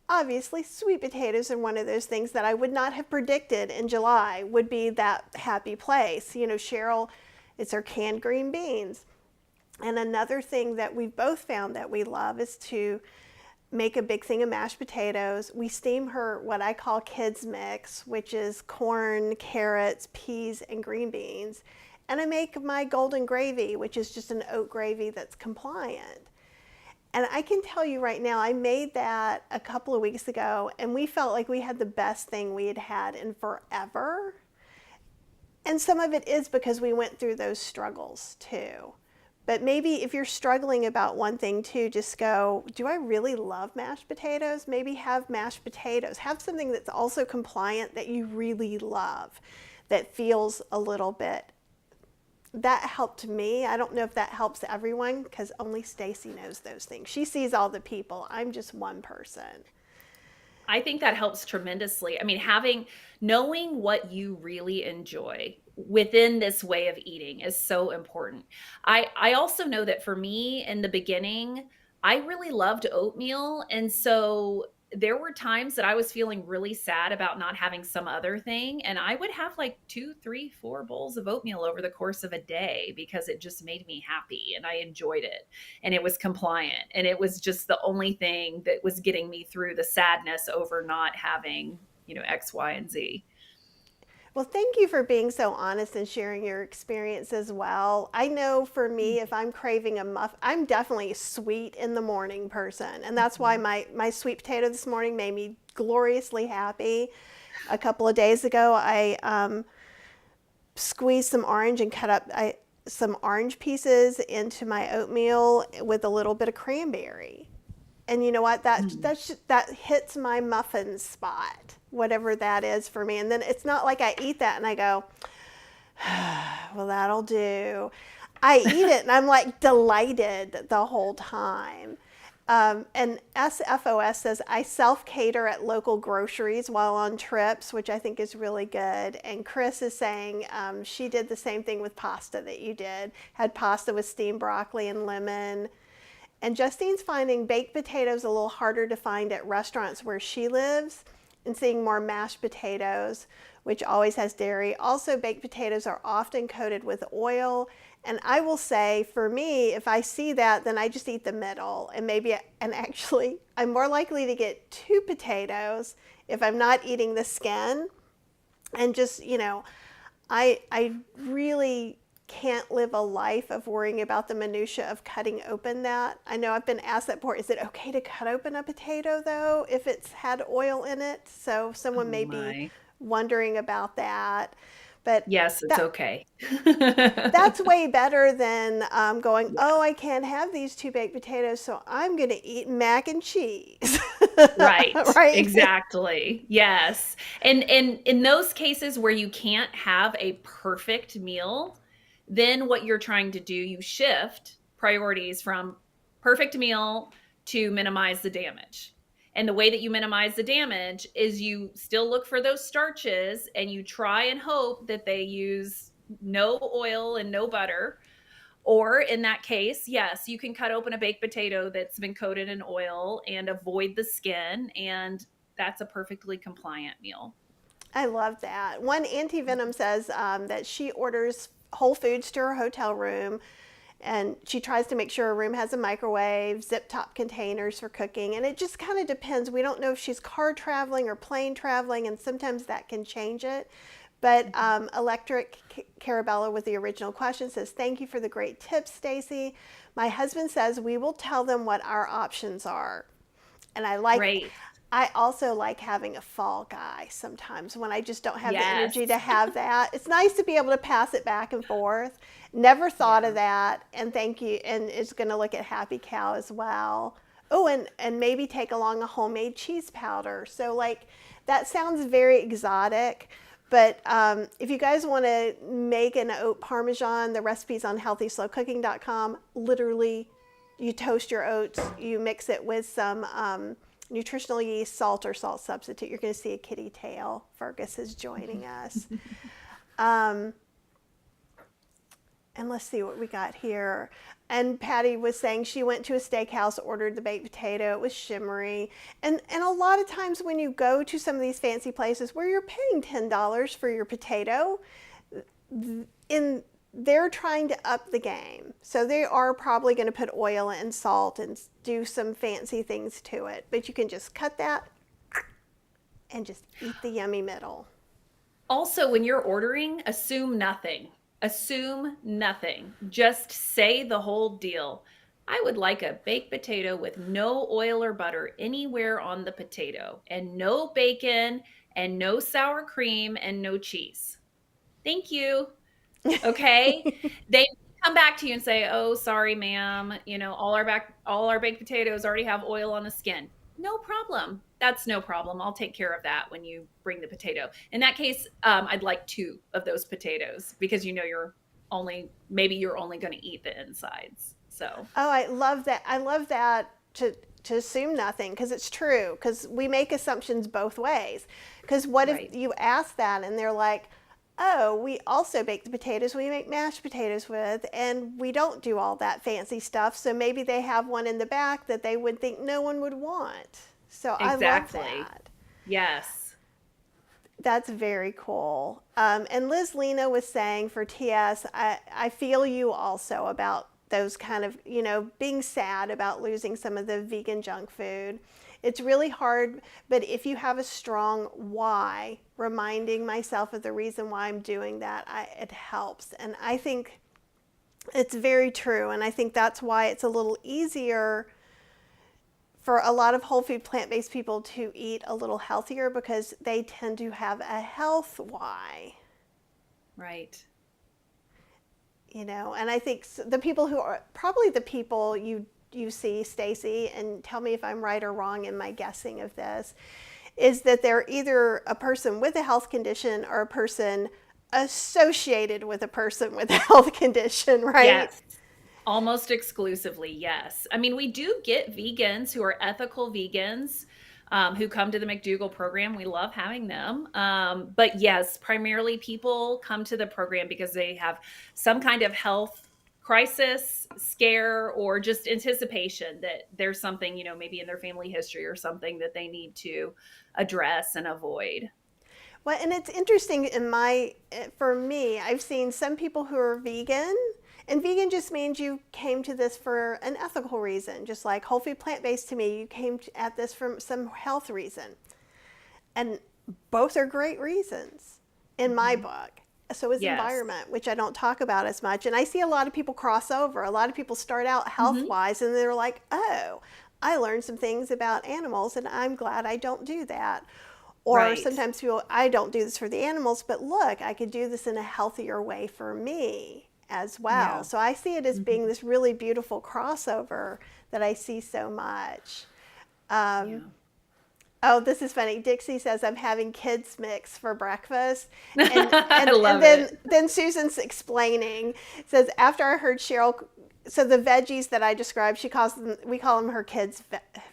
Obviously, sweet potatoes are one of those things that I would not have predicted in July would be that happy place. Cheryl, it's her canned green beans. And another thing that we've both found that we love is to make a big thing of mashed potatoes. We steam her what I call kids mix, which is corn, carrots, peas, and green beans. And I make my golden gravy, which is just an oat gravy that's compliant. And I can tell you right now, I made that a couple of weeks ago, and we felt like we had the best thing we had had in forever. And some of it is because we went through those struggles too. But maybe if you're struggling about one thing too, just go, do I really love mashed potatoes? Maybe have mashed potatoes. Have something that's also compliant that you really love, that feels a little bit. That helped me. I don't know if that helps everyone because only Stacy knows those things. She sees all the people. I'm just one person. I think that helps tremendously. I mean, knowing what you really enjoy within this way of eating is so important. I also know that for me in the beginning, I really loved oatmeal. And so there were times that I was feeling really sad about not having some other thing. And I would have like 2, 3, 4 bowls of oatmeal over the course of a day because it just made me happy and I enjoyed it and it was compliant. And it was just the only thing that was getting me through the sadness over not having, X, Y, and Z. Well, thank you for being so honest and sharing your experience as well. I know for me, if I'm craving a muff, I'm definitely a sweet in the morning person. And that's why my sweet potato this morning made me gloriously happy. A couple of days ago, I squeezed some orange and cut up some orange pieces into my oatmeal with a little bit of cranberry. And you know what? That hits my muffin spot, whatever that is for me. And then it's not like I eat that and I go, well, that'll do. I eat it and I'm like delighted the whole time. And SFOS says, I self-cater at local groceries while on trips, which I think is really good. And Chris is saying she did the same thing with pasta that you did, had pasta with steamed broccoli and lemon. And Justine's finding baked potatoes a little harder to find at restaurants where she lives and seeing more mashed potatoes, which always has dairy. Also, baked potatoes are often coated with oil. And I will say, for me, if I see that, then I just eat the middle. And actually, I'm more likely to get 2 potatoes if I'm not eating the skin. And just, I really can't live a life of worrying about the minutia of cutting open that. I know I've been asked that before. Is it okay to cut open a potato though if it's had oil in it? So someone may be wondering about that. But yes, it's okay. That's way better than going, oh, I can't have these 2 baked potatoes, so I'm going to eat mac and cheese. Right. Right. Exactly. Yes. And in those cases where you can't have a perfect meal, then what you're trying to do, you shift priorities from perfect meal to minimize the damage. And the way that you minimize the damage is you still look for those starches and you try and hope that they use no oil and no butter. Or in that case, yes, you can cut open a baked potato that's been coated in oil and avoid the skin. And that's a perfectly compliant meal. I love that. One anti-venom says that she orders Whole Foods to her hotel room, and she tries to make sure her room has a microwave, zip top containers for cooking, and it just kind of depends. We don't know if she's car traveling or plane traveling, and sometimes that can change it. But Electric Carabella with the original question says, thank you for the great tips, Stacy. My husband says we will tell them what our options are. And I also like having a fall guy sometimes when I just don't have the energy to have that. It's nice to be able to pass it back and forth. Never thought of that. And thank you. And it's going to look at Happy Cow as well. Oh, and maybe take along a homemade cheese powder. So that sounds very exotic. But if you guys want to make an oat parmesan, the recipe's on healthyslowcooking.com. Literally, you toast your oats, you mix it with some nutritional yeast, salt or salt substitute. You're going to see a kitty tail. Fergus is joining us. And let's see what we got here. And Patty was saying she went to a steakhouse, ordered the baked potato. It was shimmery. And a lot of times when you go to some of these fancy places where you're paying $10 for your potato, in they're trying to up the game. So they are probably going to put oil and salt and do some fancy things to it. But you can just cut that and just eat the yummy middle. Also, when you're ordering, assume nothing. Assume nothing. Just say the whole deal. I would like a baked potato with no oil or butter anywhere on the potato, and no bacon, and no sour cream, and no cheese. Thank you. Okay? They come back to you and say, "Oh, sorry, ma'am. All our baked potatoes already have oil on the skin." No problem. That's no problem. I'll take care of that when you bring the potato. In that case, I'd like 2 of those potatoes because maybe you're only going to eat the insides. So, Oh, I love that. I love that to assume nothing because it's true because we make assumptions both ways. Because what if right. you ask that and they're like, oh, we also bake the potatoes we make mashed potatoes with, and we don't do all that fancy stuff. So maybe they have one in the back that they would think no one would want. So I love Exactly. that. Yes. That's very cool. And Liz Lena was saying for TS, I feel you also about those kind of, being sad about losing some of the vegan junk food. It's really hard, but if you have a strong why, reminding myself of the reason why I'm doing that, it helps. And I think it's very true. And I think that's why it's a little easier for a lot of whole food plant-based people to eat a little healthier because they tend to have a health why. Right. And I think the people who are probably the people you see, Stacy, and tell me if I'm right or wrong in my guessing of this, is that they're either a person with a health condition or a person associated with a person with a health condition, right? Yes. Almost exclusively, yes. I mean, we do get vegans who are ethical vegans who come to the McDougall program. We love having them. But yes, primarily people come to the program because they have some kind of health crisis, scare, or just anticipation that there's something, maybe in their family history or something that they need to address and avoid. Well, and it's interesting for me, I've seen some people who are vegan, and vegan just means you came to this for an ethical reason, just like whole food plant-based to me, you came at this from some health reason. And both are great reasons in my book. So is Yes. environment, which I don't talk about as much. And I see a lot of people cross over. A lot of people start out Mm-hmm. health-wise and they're like, oh, I learned some things about animals and I'm glad I don't do that. Or Right. sometimes people, I don't do this for the animals, but look, I could do this in a healthier way for me as well. Yeah. So I see it as Mm-hmm. being this really beautiful crossover that I see so much. Yeah. Oh, this is funny. Dixie says I'm having kids mix for breakfast, I love then it. then Susan's explaining. Says after I heard Cheryl, so the veggies that I described, we call them her kids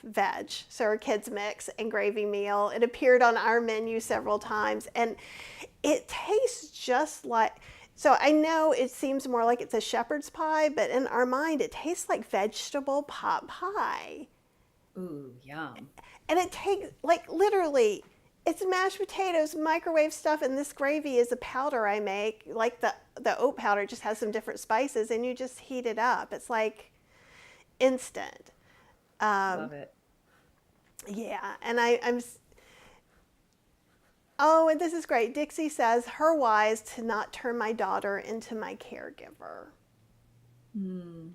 veg. So her kids mix and gravy meal. It appeared on our menu several times, and it tastes just like. So I know it seems more like it's a shepherd's pie, but in our mind, it tastes like vegetable pot pie. Ooh, yum. And it takes, like, literally, it's mashed potatoes, microwave stuff, and this gravy is a powder I make. Like the oat powder just has some different spices, and you just heat it up. It's like instant. Love it. Yeah, and oh, and this is great. Dixie says her why is to not turn my daughter into my caregiver. Mm,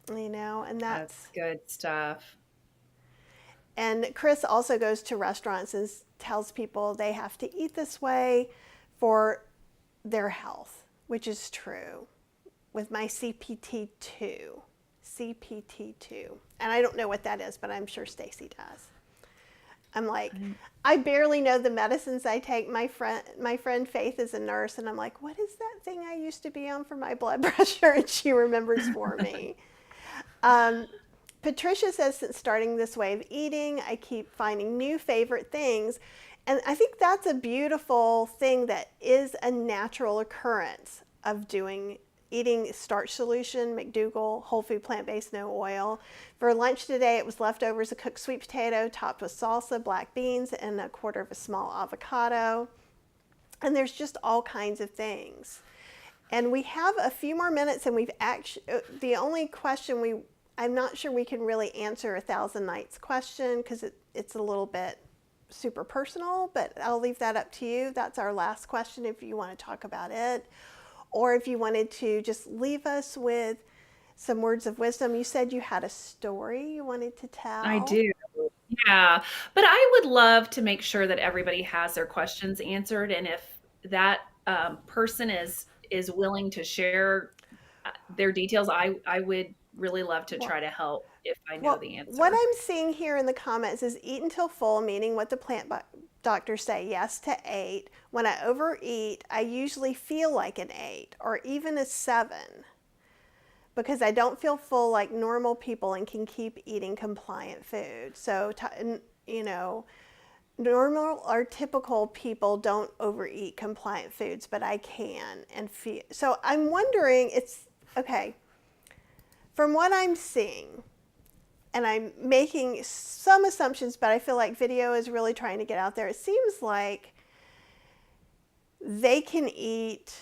And that's good stuff. And Chris also goes to restaurants and tells people they have to eat this way for their health, which is true with my CPT2. CPT2. And I don't know what that is, but I'm sure Stacy does. I'm like, I barely know the medicines I take. My friend Faith is a nurse, and I'm like, what is that thing I used to be on for my blood pressure? And she remembers for me. Patricia says, since starting this way of eating, I keep finding new favorite things. And I think that's a beautiful thing that is a natural occurrence of eating starch solution, McDougall, whole food, plant-based, no oil. For lunch today, it was leftovers of cooked sweet potato topped with salsa, black beans, and a quarter of a small avocado. And there's just all kinds of things. And we have a few more minutes, and we've actually, the only question I'm not sure we can really answer a Thousand Nights question because it's a little bit super personal, but I'll leave that up to you. That's our last question if you want to talk about it. Or if you wanted to just leave us with some words of wisdom. You said you had a story you wanted to I tell. do. Yeah. But I would love to make sure that everybody has their questions answered. And if that person is willing to share their details, I would really love to Well, try to help if I know well, the what answer. I'm seeing here in the comments is eat until full, meaning what the doctors say, yes to 8. When I overeat, I usually feel like an 8 or even a 7 because I don't feel full like normal people and can keep eating compliant food. So, you know, normal or typical people don't overeat compliant foods, but I can and feel. So I'm wondering, it's okay. From what I'm seeing, and I'm making some assumptions, but I feel like video is really trying to get out there. It seems like they can eat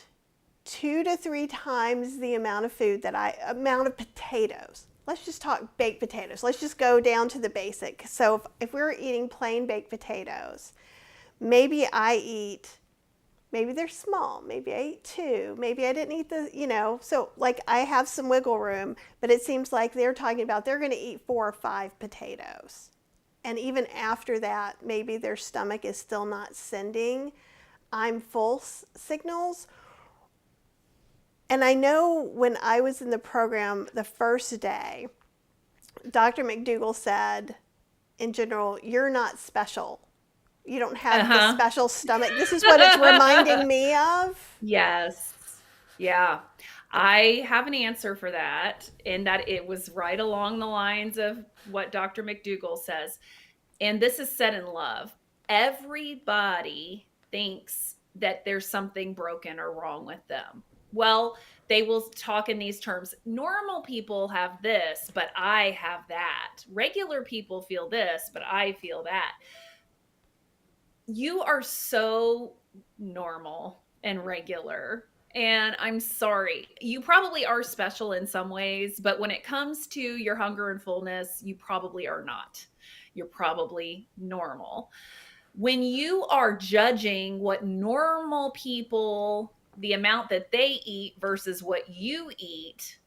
2 to 3 times the amount of food amount of potatoes. Let's just talk baked potatoes. Let's just go down to the basic. So if we're eating plain baked potatoes, maybe maybe they're small. Maybe I eat 2. Maybe I didn't eat so like I have some wiggle room, but it seems like they're talking about they're going to eat 4 or 5 potatoes. And even after that, maybe their stomach is still not sending I'm full signals. And I know when I was in the program the first day, Dr. McDougall said, in general, you're not special. You don't have the Uh-huh. special stomach. This is what it's reminding me of. Yes. Yeah. I have an answer for that, and that it was right along the lines of what Dr. McDougall says. And this is said in love. Everybody thinks that there's something broken or wrong with them. Well, they will talk in these terms. Normal people have this, but I have that. Regular people feel this, but I feel that. You are so normal and regular. And I'm sorry. You probably are special in some ways, but when it comes to your hunger and fullness, you probably are not. You're probably normal. When you are judging what normal people, the amount that they eat versus what you eat,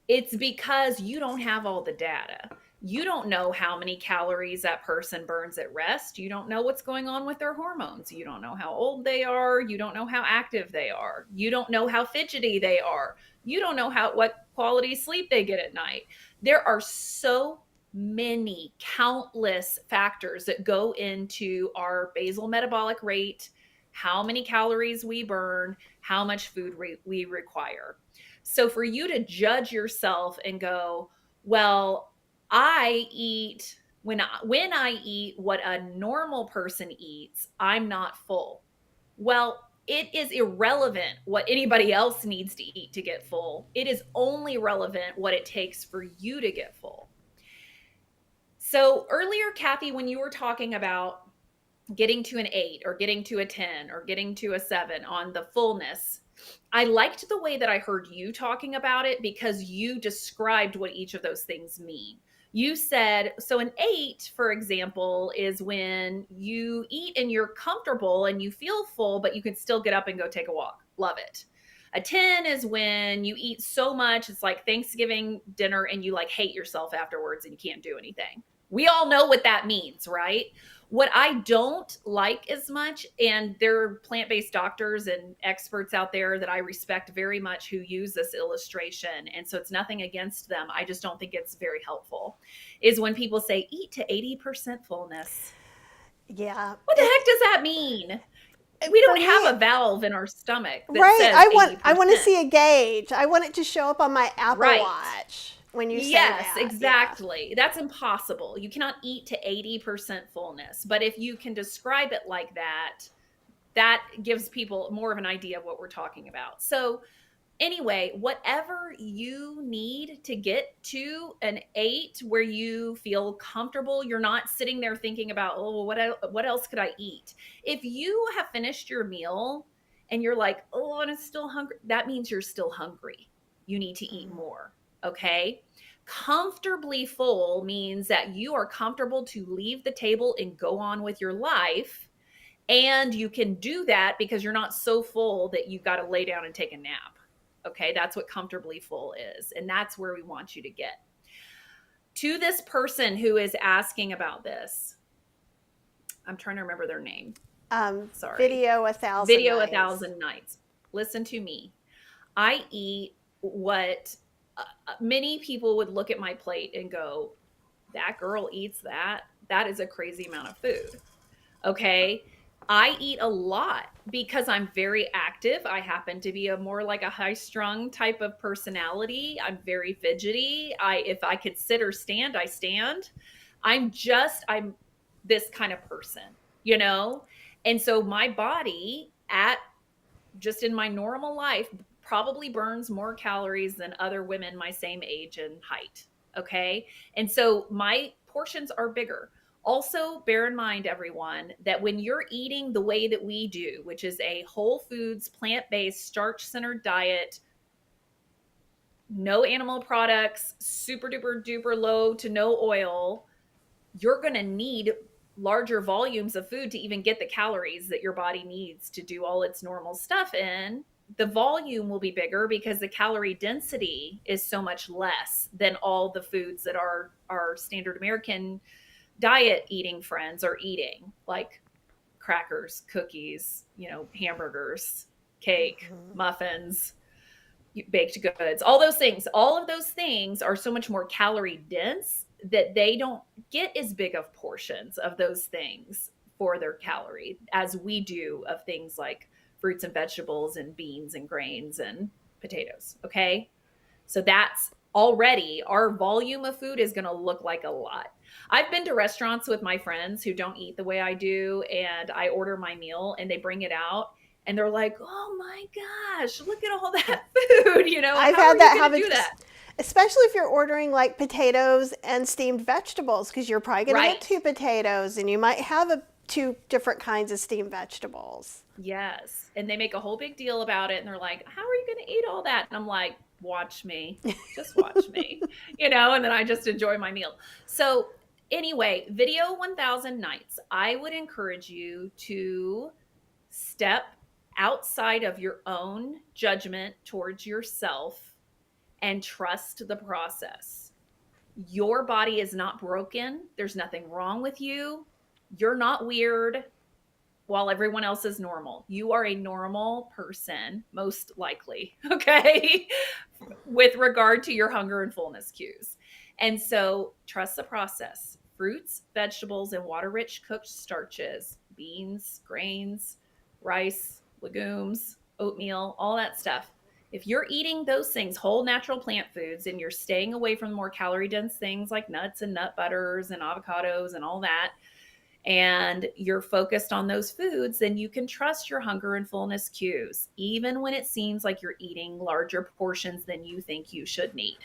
it's because you don't have all the data. You don't know how many calories that person burns at rest. You don't know what's going on with their hormones. You don't know how old they are. You don't know how active they are. You don't know how fidgety they are. You don't know what quality sleep they get at night. There are so many countless factors that go into our basal metabolic rate, how many calories we burn, how much food we require. So for you to judge yourself and go, well, I eat when I eat what a normal person eats, I'm not full. Well, it is irrelevant what anybody else needs to eat to get full. It is only relevant what it takes for you to get full. So earlier, Kathy, when you were talking about getting to an 8 or getting to a 10 or getting to a 7 on the fullness, I liked the way that I heard you talking about it because you described what each of those things mean. You said, so an 8, for example, is when you eat and you're comfortable and you feel full, but you can still get up and go take a walk. Love it. A 10 is when you eat so much, it's like Thanksgiving dinner and you like hate yourself afterwards and you can't do anything. We all know what that means, right? What I don't like as much, and there are plant-based doctors and experts out there that I respect very much who use this illustration, and so it's nothing against them. I just don't think it's very helpful, is when people say eat to 80% fullness. Yeah, What the heck does that mean? We for don't me, have a valve in our stomach that right. says I want to 80%. see a gauge. I want it to show up on my Apple Right. Watch when you say Yes, that. Yeah. exactly. That's impossible. You cannot eat to 80% fullness. But if you can describe it like that, that gives people more of an idea of what we're talking about. So, anyway, whatever you need to get to an 8 where you feel comfortable, you're not sitting there thinking about, oh, what else could I eat? If you have finished your meal and you're like, oh, and I'm still hungry, that means you're still hungry. You need to eat Mm. more. Okay. Comfortably full means that you are comfortable to leave the table and go on with your life. And you can do that because you're not so full that you've got to lay down and take a nap. Okay. That's what comfortably full is. And that's where we want you to get. To this person who is asking about this, I'm trying to remember their name. Sorry. Video 1,000 Video Nights. 1,000 Nights. Listen to me. I eat what many people would look at my plate and go, that girl eats that. That is a crazy amount of food. Okay. I eat a lot because I'm very active. I happen to be a more like a high strung type of personality. I'm very fidgety. If I could sit or stand, I stand. I'm this kind of person, you know? And so my body just in my normal life probably burns more calories than other women my same age and height. Okay. And so my portions are bigger. Also, bear in mind, everyone, that when you're eating the way that we do, which is a whole foods, plant-based, starch-centered diet, no animal products, super duper duper low to no oil, you're going to need larger volumes of food to even get the calories that your body needs to do all its normal stuff in. The volume will be bigger because the calorie density is so much less than all the foods that our standard American diet eating friends are eating, like crackers, cookies, hamburgers, cake, muffins, baked goods, all those things. All of those things are so much more calorie dense that they don't get as big of portions of those things for their calorie as we do of things like fruits and vegetables and beans and grains and potatoes. Okay. So that's already our volume of food is going to look like a lot. I've been to restaurants with my friends who don't eat the way I do, and I order my meal and they bring it out and they're like, oh my gosh, look at all that food. I've how had are that you going to happen, do that? especially if you're ordering like potatoes and steamed vegetables, because you're probably going to Right. get 2 potatoes and you might have 2 different kinds of steamed vegetables. Yes. And they make a whole big deal about it. And they're like, how are you going to eat all that? And I'm like, watch me. Just watch me. And then I just enjoy my meal. So, anyway, Video 1,000 Nights. I would encourage you to step outside of your own judgment towards yourself and trust the process. Your body is not broken. There's nothing wrong with you. You're not weird while everyone else is normal. You are a normal person, most likely, okay, with regard to your hunger and fullness cues. And so trust the process. Fruits, vegetables, and water-rich cooked starches, beans, grains, rice, legumes, oatmeal, all that stuff. If you're eating those things, whole natural plant foods, and you're staying away from the more calorie-dense things like nuts and nut butters and avocados and all that, and you're focused on those foods, then you can trust your hunger and fullness cues, even when it seems like you're eating larger portions than you think you should need.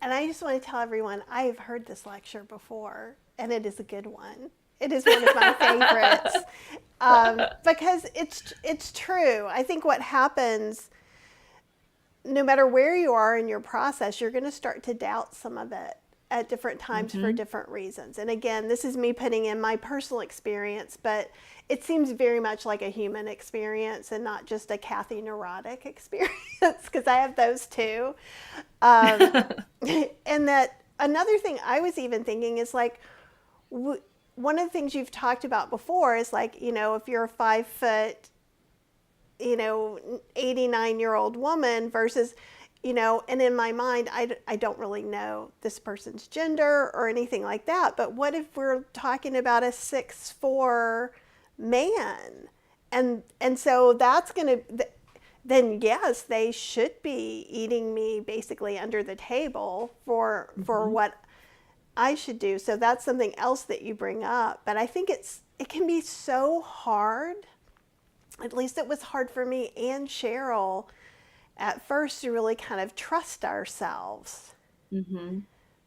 And I just want to tell everyone, I have heard this lecture before, and it is a good one. It is one of my favorites because it's true. I think what happens, no matter where you are in your process, you're going to start to doubt some of it at different times for different reasons. And again, this is me putting in my personal experience, but it seems very much like a human experience and not just a Kathy neurotic experience, because I have those too. And that another thing I was even thinking is like, one of the things you've talked about before is like, if you're a 5 foot, 89-year-old woman versus, and in my mind, I don't really know this person's gender or anything like that. But what if we're talking about a 6'4" man? And so that's going to, then yes, they should be eating me basically under the table for what I should do. So that's something else that you bring up. But I think it can be so hard. At least it was hard for me and Cheryl at first to really kind of trust ourselves. Mm-hmm.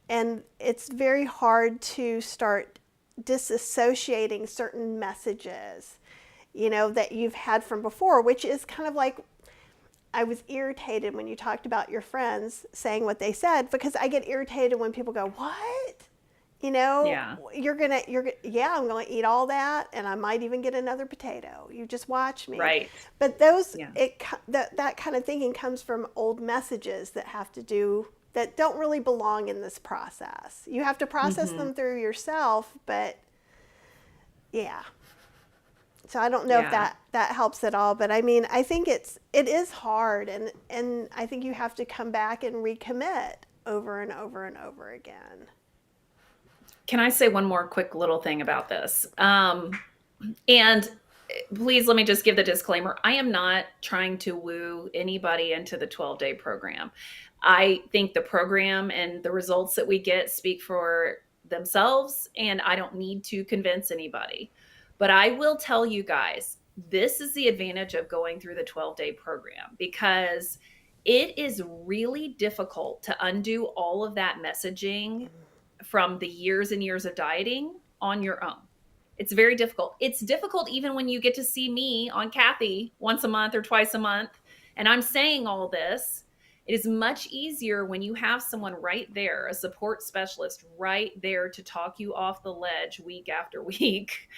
And it's very hard to start disassociating certain messages. that you've had from before, which is kind of like, I was irritated when you talked about your friends saying what they said, because I get irritated when people go, "What? Yeah. Yeah, I'm going to eat all that, and I might even get another potato. You just watch me." Right. But Yeah. that kind of thinking comes from old messages that don't really belong in this process. You have to process Hmm. them through yourself, but yeah. So I don't know if Yeah. that helps at all, but I mean, I think it is hard, and I think you have to come back and recommit over and over and over again. Can I say one more quick little thing about this? And please let me just give the disclaimer. I am not trying to woo anybody into the 12-day program. I think the program and the results that we get speak for themselves, and I don't need to convince anybody. But I will tell you guys, this is the advantage of going through the 12-day program, because it is really difficult to undo all of that messaging from the years and years of dieting on your own. It's very difficult. It's difficult even when you get to see me on Kathy once a month or twice a month, and I'm saying all this. It is much easier when you have someone right there, a support specialist right there to talk you off the ledge week after week.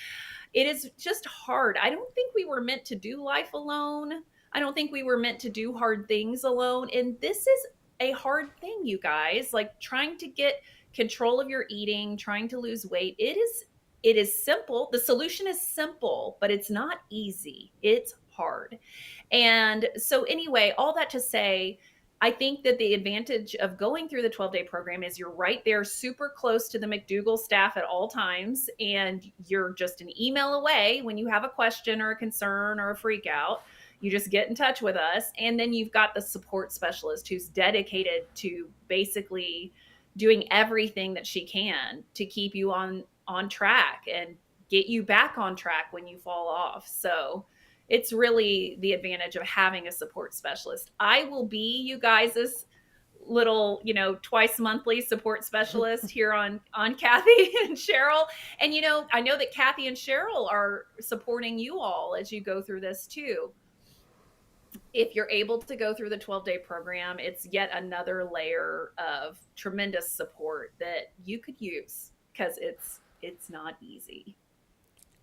It is just hard. I don't think we were meant to do life alone. I don't think we were meant to do hard things alone. And this is a hard thing, you guys. Like trying to get control of your eating, trying to lose weight. It is simple. The solution is simple, but it's not easy. It's hard. And so anyway, all that to say, I think that the advantage of going through the 12-day program is you're right there, super close to the McDougall staff at all times. And you're just an email away when you have a question or a concern or a freak out. You just get in touch with us. And then you've got the support specialist who's dedicated to basically doing everything that she can to keep you on track and get you back on track when you fall off. So it's really the advantage of having a support specialist. I will be you guys' little, twice monthly support specialist here on Kathy and Cheryl. And I know that Kathy and Cheryl are supporting you all as you go through this too. If you're able to go through the 12-day program, it's yet another layer of tremendous support that you could use, because it's not easy.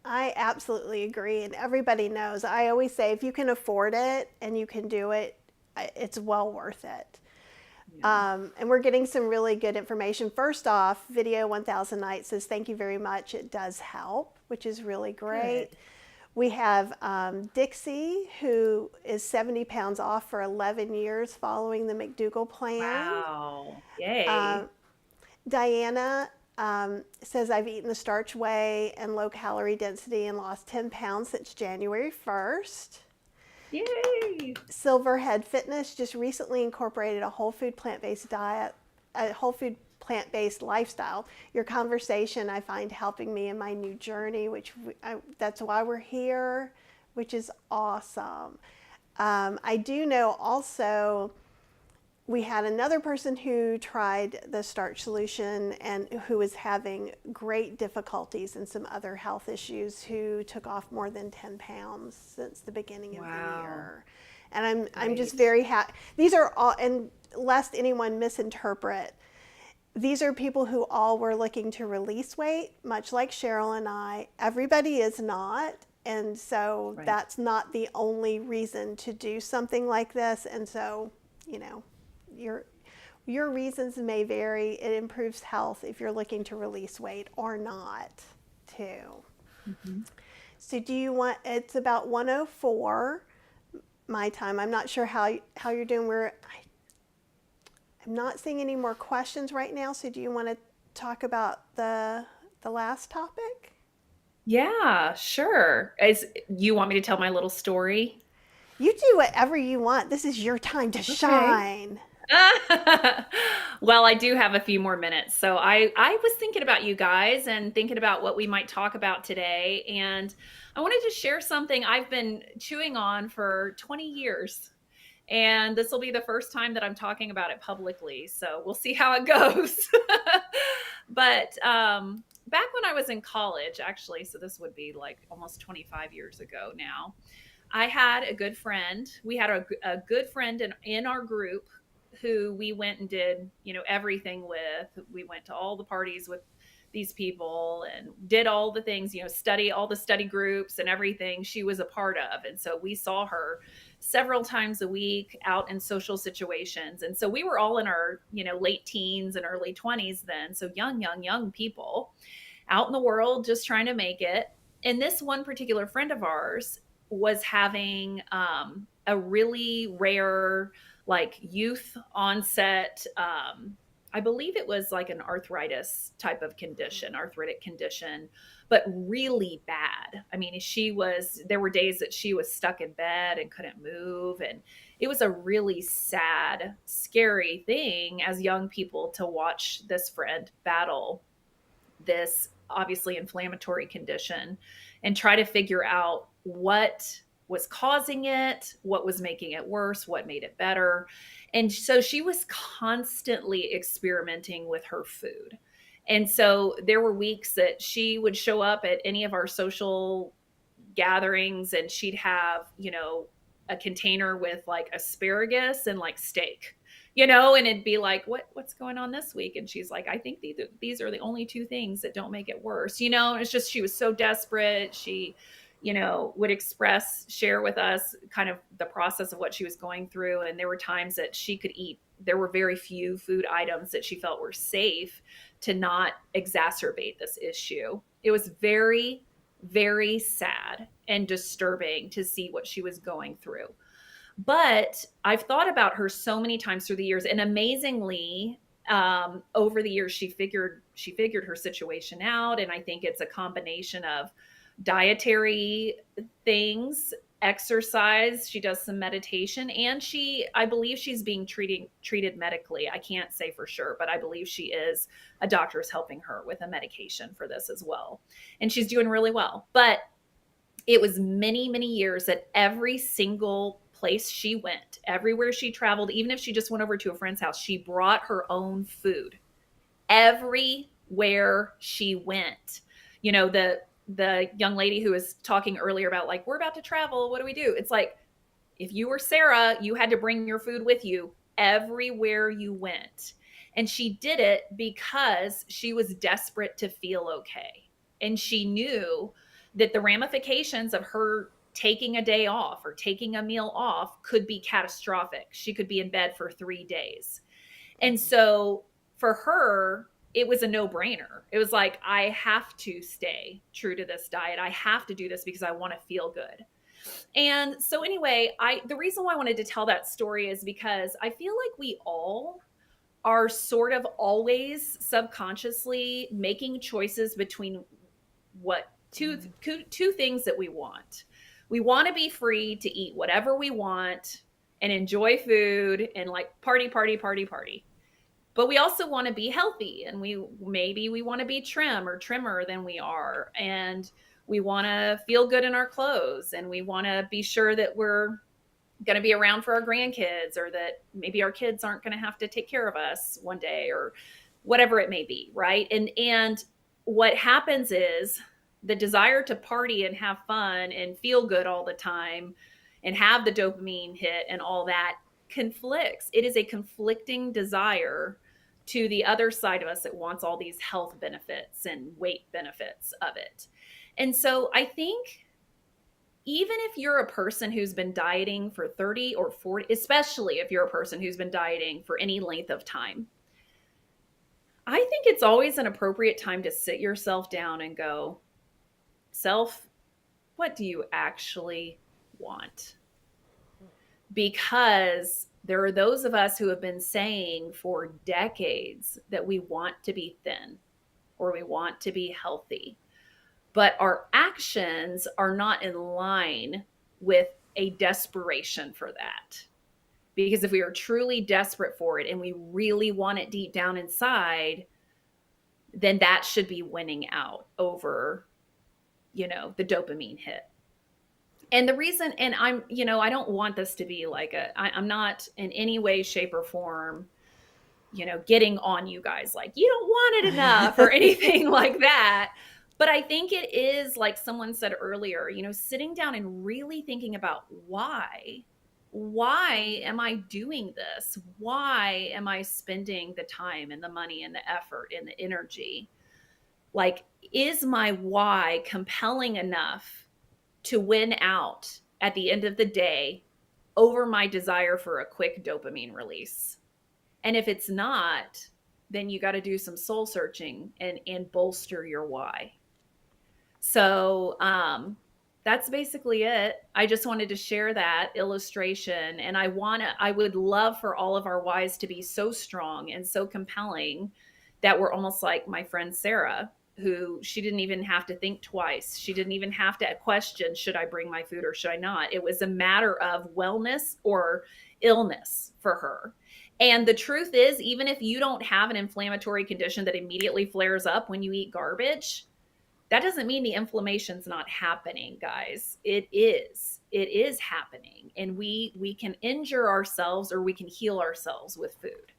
I absolutely agree, and everybody knows. I always say, if you can afford it and you can do it, it's well worth it. Yeah. And we're getting some really good information. First off, Video 1000 Nights says, "Thank you very much. It does help," which is really great. Good. We have Dixie, who is 70 pounds off for 11 years following the McDougall plan. Wow. Yay. Uh, Diana says, "I've eaten the Starch way and low calorie density and lost 10 pounds since January 1st. Yay. Silverhead Fitness just recently incorporated a whole food plant-based diet, a whole food plant-based lifestyle. Your conversation, I find, helping me in my new journey, that's why we're here, which is awesome." I do know also, we had another person who tried the Starch solution and who was having great difficulties and some other health issues, who took off more than 10 pounds since the beginning of the Wow. year. And I'm just Great. very happy. These are all, and lest anyone misinterpret, these are people who all were looking to release weight, much like Cheryl and I. Everybody is not. And so Right. that's not the only reason to do something like this. And so, your your reasons may vary. It improves health if you're looking to release weight or not, too. Mm-hmm. So do you want? It's about 1:04 my time. I'm not sure how you're doing. I'm not seeing any more questions right now. So do you want to talk about the last topic? Yeah, sure. You want me to tell my little story? You do whatever you want. This is your time to Okay. shine. Well, I do have a few more minutes. So I was thinking about you guys and thinking about what we might talk about today. And I wanted to share something I've been chewing on for 20 years. And this will be the first time that I'm talking about it publicly. So we'll see how it goes. But back when I was in college, actually. So this would be like almost 25 years ago now. I had a good friend. We had a good friend in our group who we went and did, everything with. We went to all the parties with these people and did all the things, study all the study groups and everything she was a part of. And so we saw her several times a week out in social situations. And so we were all in our, late teens and early 20s then. So young people out in the world just trying to make it. And this one particular friend of ours was having a really rare, like youth onset, I believe it was like an arthritis type of condition, arthritic condition, but really bad. I mean, there were days that she was stuck in bed and couldn't move. And it was a really sad, scary thing as young people to watch this friend battle this obviously inflammatory condition and try to figure out what was causing it, what was making it worse, what made it better. And so she was constantly experimenting with her food. And so there were weeks that she would show up at any of our social gatherings and she'd have, a container with like asparagus and like steak, and it'd be like, what's going on this week? And she's like, I think these are the only two things that don't make it worse. It's just, she was so desperate. She, would share with us kind of the process of what she was going through. And there were times that she could eat. There were very few food items that she felt were safe to not exacerbate this issue. It was very, very sad and disturbing to see what she was going through. But I've thought about her so many times through the years, and amazingly, over the years, she figured her situation out. And I think it's a combination of dietary things, exercise. She does some meditation, and I believe she's being treated medically. I can't say for sure, but I believe she is. A doctor is helping her with a medication for this as well, and she's doing really well. But it was many, many years that every single place she went, everywhere she traveled, even if she just went over to a friend's house, she brought her own food. Everywhere she went. The young lady who was talking earlier about like, we're about to travel, what do we do? It's like, if you were Sarah, you had to bring your food with you everywhere you went. And she did it because she was desperate to feel okay. And she knew that the ramifications of her taking a day off or taking a meal off could be catastrophic. She could be in bed for 3 days. And so for her, it was a no-brainer. It was like, I have to stay true to this diet. I have to do this because I want to feel good. And so anyway, the reason why I wanted to tell that story is because I feel like we all are sort of always subconsciously making choices between what two things that we want. We want to be free to eat whatever we want and enjoy food and like party. But we also want to be healthy, and we want to be trimmer than we are, and we want to feel good in our clothes, and we want to be sure that we're going to be around for our grandkids, or that maybe our kids aren't going to have to take care of us one day, or whatever it may be, right? And what happens is the desire to party and have fun and feel good all the time and have the dopamine hit and all that conflicts. It is a conflicting desire to the other side of us that wants all these health benefits and weight benefits of it. And so I think even if you're a person who's been dieting for 30 or 40, especially if you're a person who's been dieting for any length of time, I think it's always an appropriate time to sit yourself down and go, self, what do you actually want? Because there are those of us who have been saying for decades that we want to be thin or we want to be healthy, but our actions are not in line with a desperation for that. Because if we are truly desperate for it and we really want it deep down inside, then that should be winning out over, the dopamine hit. And the reason, and I don't want this to be like I'm not in any way, shape, or form, getting on you guys like, you don't want it enough or anything like that. But I think it is, like someone said earlier, sitting down and really thinking about why am I doing this? Why am I spending the time and the money and the effort and the energy? Like, is my why compelling enough to win out at the end of the day over my desire for a quick dopamine release? And if it's not, then you got to do some soul searching and bolster your why. So that's basically it. I just wanted to share that illustration. And I would love for all of our whys to be so strong and so compelling that we're almost like my friend Sarah, who she didn't even have to think twice. She didn't even have to question, should I bring my food or should I not? It was a matter of wellness or illness for her. And the truth is, even if you don't have an inflammatory condition that immediately flares up when you eat garbage, that doesn't mean the inflammation's not happening, guys. It is happening. And we can injure ourselves or we can heal ourselves with food.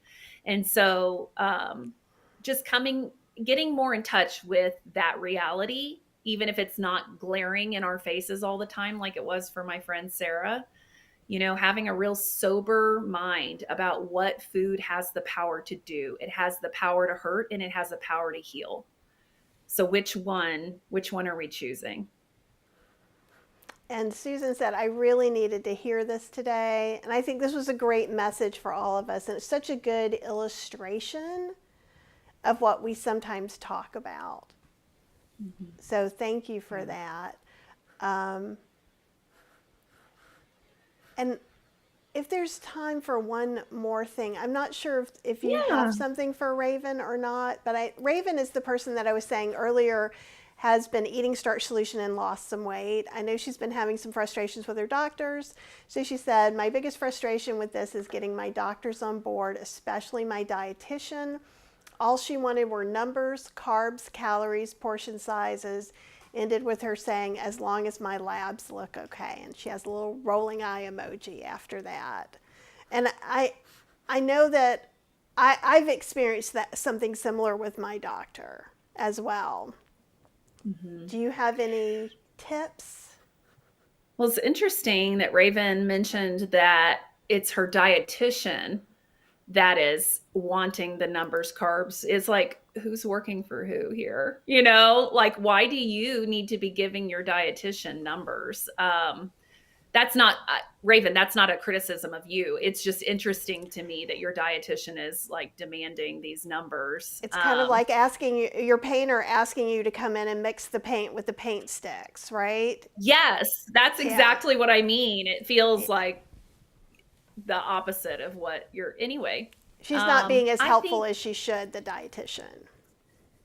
And so just getting more in touch with that reality, even if it's not glaring in our faces all the time, like it was for my friend Sarah, having a real sober mind about what food has the power to do. It has the power to hurt and it has the power to heal. So which one are we choosing? And Susan said, I really needed to hear this today. And I think this was a great message for all of us. And it's such a good illustration of what we sometimes talk about. Mm-hmm. So thank you for that. And if there's time for one more thing, I'm not sure if you have something for Raven or not, but Raven is the person that I was saying earlier has been eating Starch Solution and lost some weight. I know she's been having some frustrations with her doctors. So she said, my biggest frustration with this is getting my doctors on board, especially my dietitian. All she wanted were numbers, carbs, calories, portion sizes. Ended with her saying, as long as my labs look okay. And she has a little rolling eye emoji after that. And I know that I've experienced something similar with my doctor as well. Mm-hmm. Do you have any tips? Well, it's interesting that Raven mentioned that it's her dietitian that is wanting the numbers, carbs. Is like, who's working for who here? Like, why do you need to be giving your dietitian numbers? That's not Raven. That's not a criticism of you. It's just interesting to me that your dietitian is like demanding these numbers. It's kind of like asking your painter asking you to come in and mix the paint with the paint sticks, right? Yes, that's exactly what I mean. It feels like the opposite of what you're anyway. She's not being as helpful as she should, the dietitian.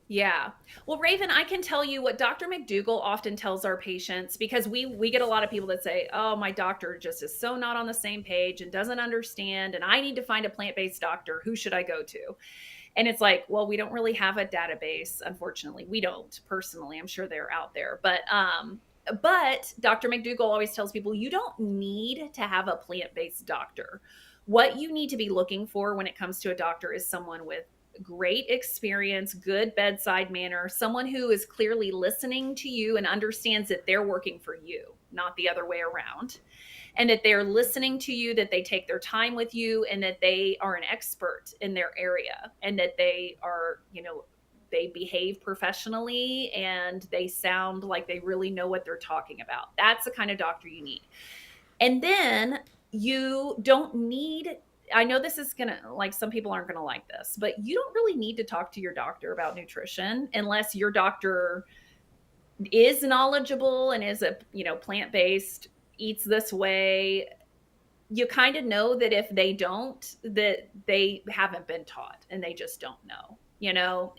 Yeah. Well, Raven, I can tell you what Dr. McDougall often tells our patients, because we get a lot of people that say, oh, my doctor just is so not on the same page and doesn't understand, and I need to find a plant-based doctor. Who should I go to? And it's like, well, we don't really have a database. Unfortunately, we don't personally. I'm sure they're out there. But Dr. McDougall always tells people, you don't need to have a plant-based doctor. What you need to be looking for when it comes to a doctor is someone with great experience, good bedside manner, someone who is clearly listening to you and understands that they're working for you, not the other way around. And that they're listening to you, that they take their time with you, and that they are an expert in their area, and that they are, they behave professionally and they sound like they really know what they're talking about. That's the kind of doctor you need. And then you don't need, I know this is going to, like, some people aren't going to like this, but you don't really need to talk to your doctor about nutrition unless your doctor is knowledgeable and is a, plant-based, eats this way. You kind of know that if they don't, that they haven't been taught and they just don't know,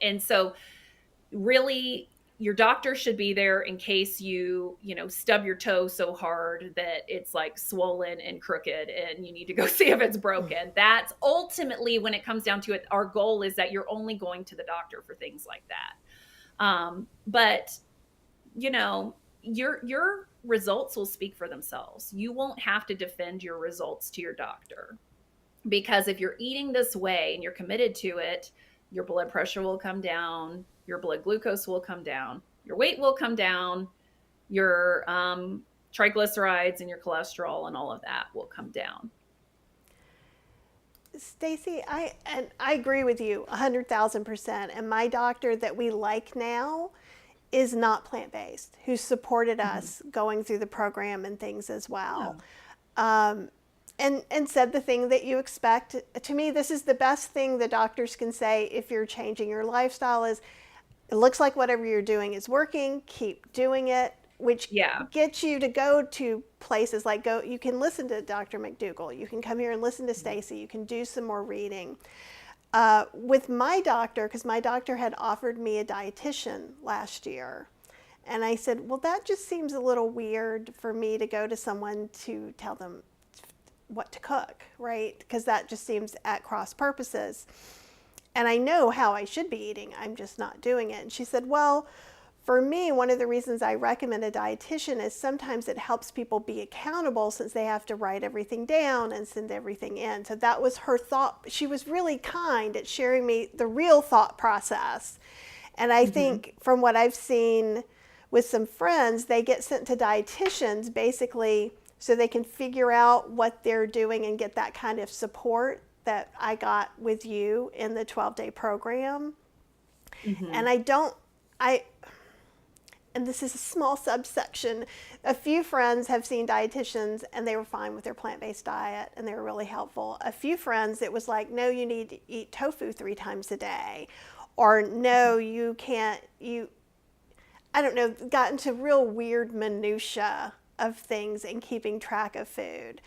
And so really your doctor should be there in case you stub your toe so hard that it's like swollen and crooked and you need to go see if it's broken. That's ultimately, when it comes down to it, our goal is that you're only going to the doctor for things like that. But your results will speak for themselves. You won't have to defend your results to your doctor. Because if you're eating this way and you're committed to it, your blood pressure will come down, your blood glucose will come down, your weight will come down, your triglycerides and your cholesterol and all of that will come down. Stacy, I agree with you 100,000%. And my doctor that we like now is not plant based, who supported Mm-hmm. us going through the program and things as Yeah. well. And said the thing that you expect. To me, this is the best thing the doctors can say if you're changing your lifestyle is it looks like whatever you're doing is working, keep doing it, which Yeah. gets you to go to places like go you can listen to Dr. McDougall, you can come here and listen to Stacy, you can do some more reading. With my doctor, because my doctor had offered me a dietitian last year. And I said, well, that just seems a little weird for me to go to someone to tell them what to cook, right? Because that just seems at cross purposes. And I know how I should be eating, I'm just not doing it. And she said, well, for me, one of the reasons I recommend a dietitian is sometimes it helps people be accountable since they have to write everything down and send everything in. So that was her thought. She was really kind at sharing me the real thought process. And I Mm-hmm. think from what I've seen with some friends, they get sent to dietitians basically so they can figure out what they're doing and get that kind of support that I got with you in the 12-day program. Mm-hmm. And I don't, I, and this is a small subsection, a few friends have seen dietitians and they were fine with their plant-based diet and they were really helpful. A few friends, it was like, no, you need to eat tofu 3 times a day, or no, you can't, I don't know, got into real weird minutia of things and keeping track of food.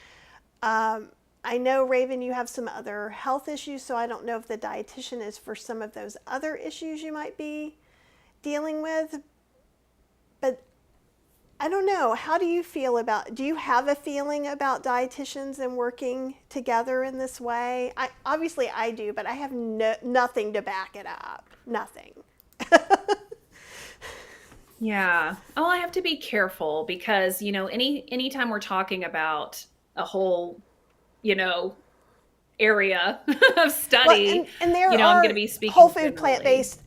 Um, I know, Raven, you have some other health issues, so I don't know if the dietitian is for some of those other issues you might be dealing with. But I don't know. How do you feel about? Do you have a feeling about dietitians and working together in this way? Obviously I do, but I have nothing to back it up. Nothing. Yeah. Oh, I have to be careful because, anytime we're talking about a whole, you know, area of Well, study, and there I'm going to are be whole speaking food plant generally. based.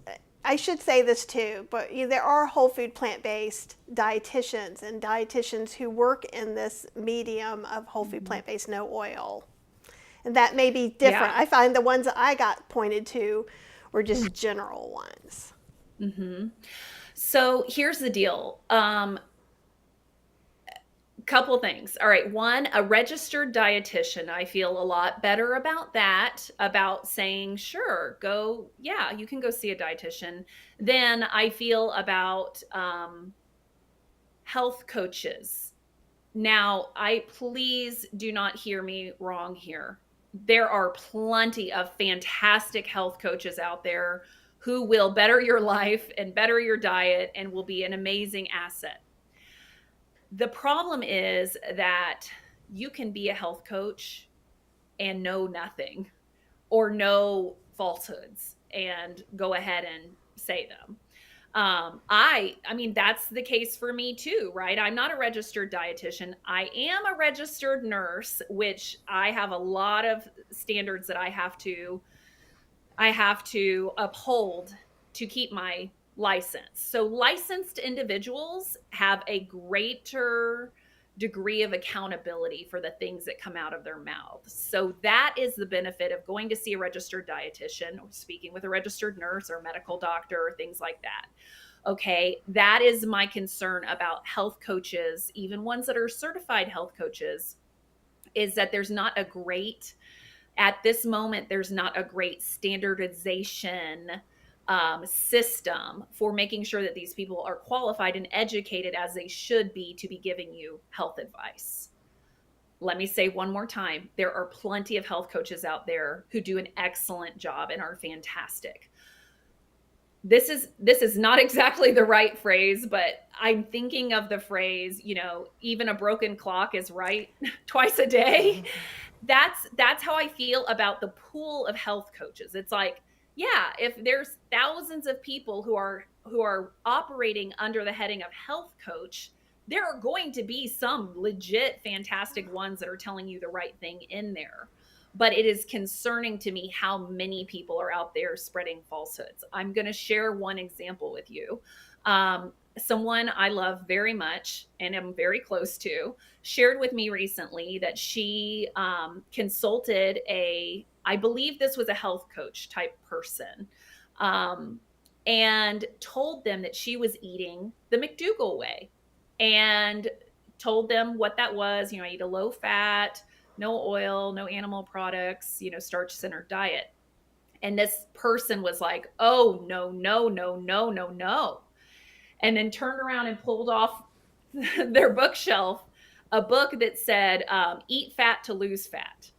I should say this too, but there are whole food plant based dietitians and dietitians who work in this medium of whole food Mhm. plant based no oil, and that may be Yeah. different. I find the ones that I got pointed to were just general ones. Hmm. So here's the deal. Couple things. All right. One, a registered dietitian. I feel a lot better about that, about saying, sure, go, yeah, you can go see a dietitian, than I feel about health coaches. Now, I please do not hear me wrong here. There are plenty of fantastic health coaches out there who will better your life and better your diet and will be an amazing asset. The problem is that you can be a health coach and know nothing or know falsehoods and go ahead and say them. I mean that's the case for me too, right? I'm not a registered dietitian. I am a registered nurse, which I have a lot of standards that I have to uphold to keep my license. So licensed individuals have a greater degree of accountability for the things that come out of their mouths. So that is the benefit of going to see a registered dietitian or speaking with a registered nurse or medical doctor or things like that. Okay, that is my concern about health coaches, even ones that are certified health coaches, is that at this moment, there's not a great standardization system for making sure that these people are qualified and educated as they should be to be giving you health advice. Let me say one more time, there are plenty of health coaches out there who do an excellent job and are fantastic. This is not exactly the right phrase, but I'm thinking of the phrase, even a broken clock is right twice a day. That's how I feel about the pool of health coaches. It's like, yeah, if there's thousands of people who are operating under the heading of health coach, there are going to be some legit fantastic ones that are telling you the right thing in there. but it is concerning to me how many people are out there spreading falsehoods. I'm going to share one example with you. Someone I love very much and am very close to shared with me recently that she consulted I believe this was a health coach type person, um, and told them that she was eating the McDougall way, and told them what that was. I eat a low fat, no oil, no animal products, starch centered diet. And this person was like, oh, no, no, no, no, no, no. And then turned around and pulled off their bookshelf a book that said, Eat Fat to Lose Fat.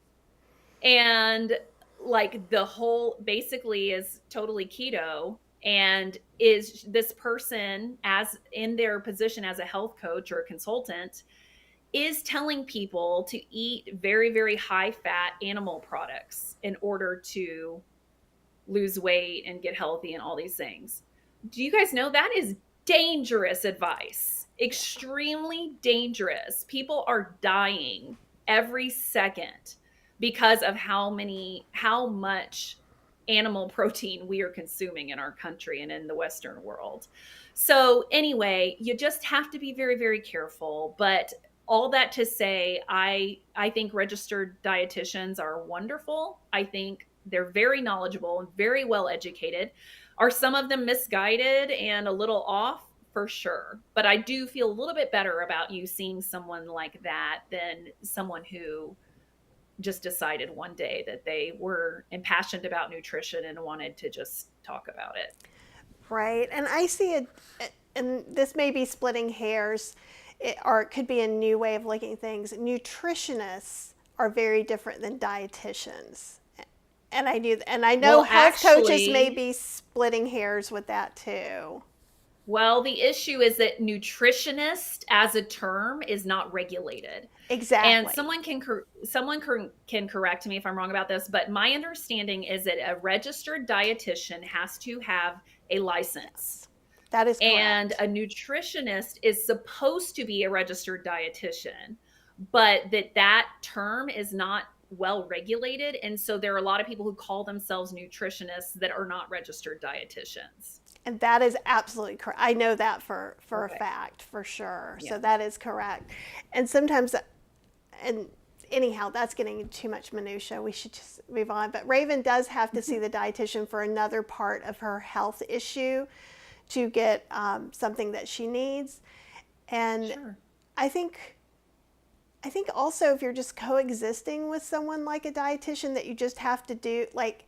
And like the whole basically is totally keto, and is this person, as in their position as a health coach or a consultant, is telling people to eat very, very high fat animal products in order to lose weight and get healthy and all these things. Do you guys know that is dangerous advice? Extremely dangerous. People are dying every second because of how much animal protein we are consuming in our country and in the Western world. So anyway, you just have to be very, very careful. But all that to say, I think registered dietitians are wonderful. I think they're very knowledgeable and very well educated. Are some of them misguided and a little off? For sure. But I do feel a little bit better about you seeing someone like that than someone who just decided one day that they were impassioned about nutrition and wanted to just talk about it. Right. And I see it, and this may be splitting hairs, or it could be a new way of looking at things. Nutritionists are very different than dietitians. And I know health coaches may be splitting hairs with that too. Well, the issue is that nutritionist as a term is not regulated. Exactly. And someone can correct me if I'm wrong about this, but my understanding is that a registered dietitian has to have a license. That is correct. And a nutritionist is supposed to be a registered dietitian, but that term is not well regulated. And so there are a lot of people who call themselves nutritionists that are not registered dietitians. And that is absolutely correct. I know that for a fact, for sure. Yeah. So that is correct. And sometimes, and anyhow, that's getting too much minutia. We should just move on. But Raven does have to see the dietitian for another part of her health issue to get something that she needs. And sure. I think also if you're just coexisting with someone like a dietitian, that you just have to do, like,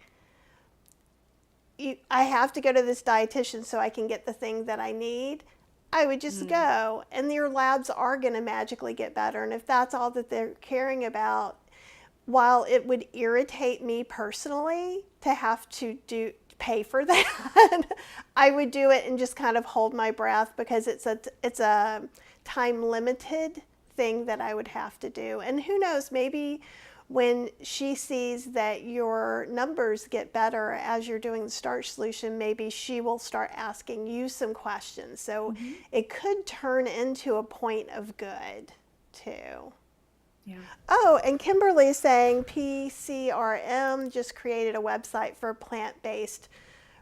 I have to go to this dietitian so I can get the thing that I need, I would just go, and your labs are going to magically get better. And if that's all that they're caring about, while it would irritate me personally to have to pay for that, I would do it and just kind of hold my breath, because it's a time limited thing that I would have to do. And who knows, maybe when she sees that your numbers get better as you're doing the starch solution, maybe she will start asking you some questions. So it could turn into a point of good too. Yeah. Oh, and Kimberly's saying PCRM just created a website for plant-based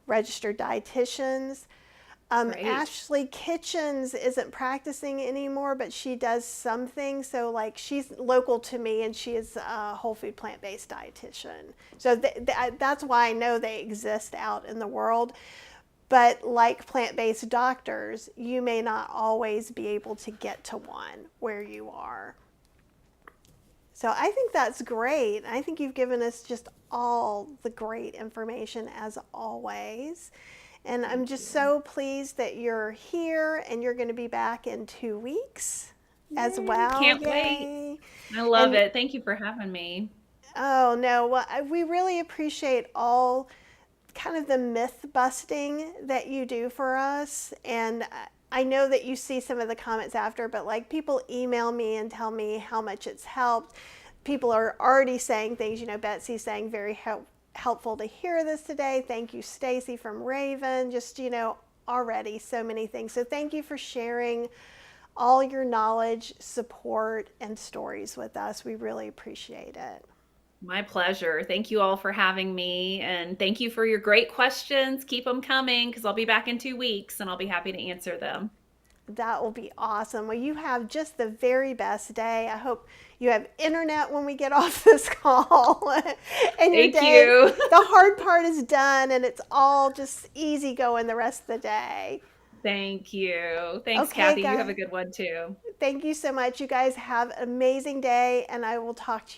registered dietitians. Ashley Kitchens isn't practicing anymore, but she does something. So like, she's local to me, and she is a whole food plant-based dietitian. So that's why I know they exist out in the world. But like plant-based doctors, you may not always be able to get to one where you are. So I think that's great. I think you've given us just all the great information as always. And I'm just so pleased that you're here, and you're going to be back in 2 weeks as well. Can't wait. I love it. Thank you for having me. Oh, no. Well, we really appreciate all kind of the myth busting that you do for us. And I know that you see some of the comments after, but like, people email me and tell me how much it's helped. People are already saying things, Betsy's saying very helpful to hear this today. Thank you, Stacy from Raven. Just, already so many things. So thank you for sharing all your knowledge, support, and stories with us. We really appreciate it. My pleasure. Thank you all for having me. And thank you for your great questions. Keep them coming because I'll be back in 2 weeks and I'll be happy to answer them. That will be awesome. Well, you have just the very best day. I hope you have internet when we get off this call and your Thank day, you. the hard part is done and it's all just easy going the rest of the day. Thank you. Thanks, Okay, Kathy. You have a guys. good one too. Thank you so much. You guys have an amazing day, and I will talk to you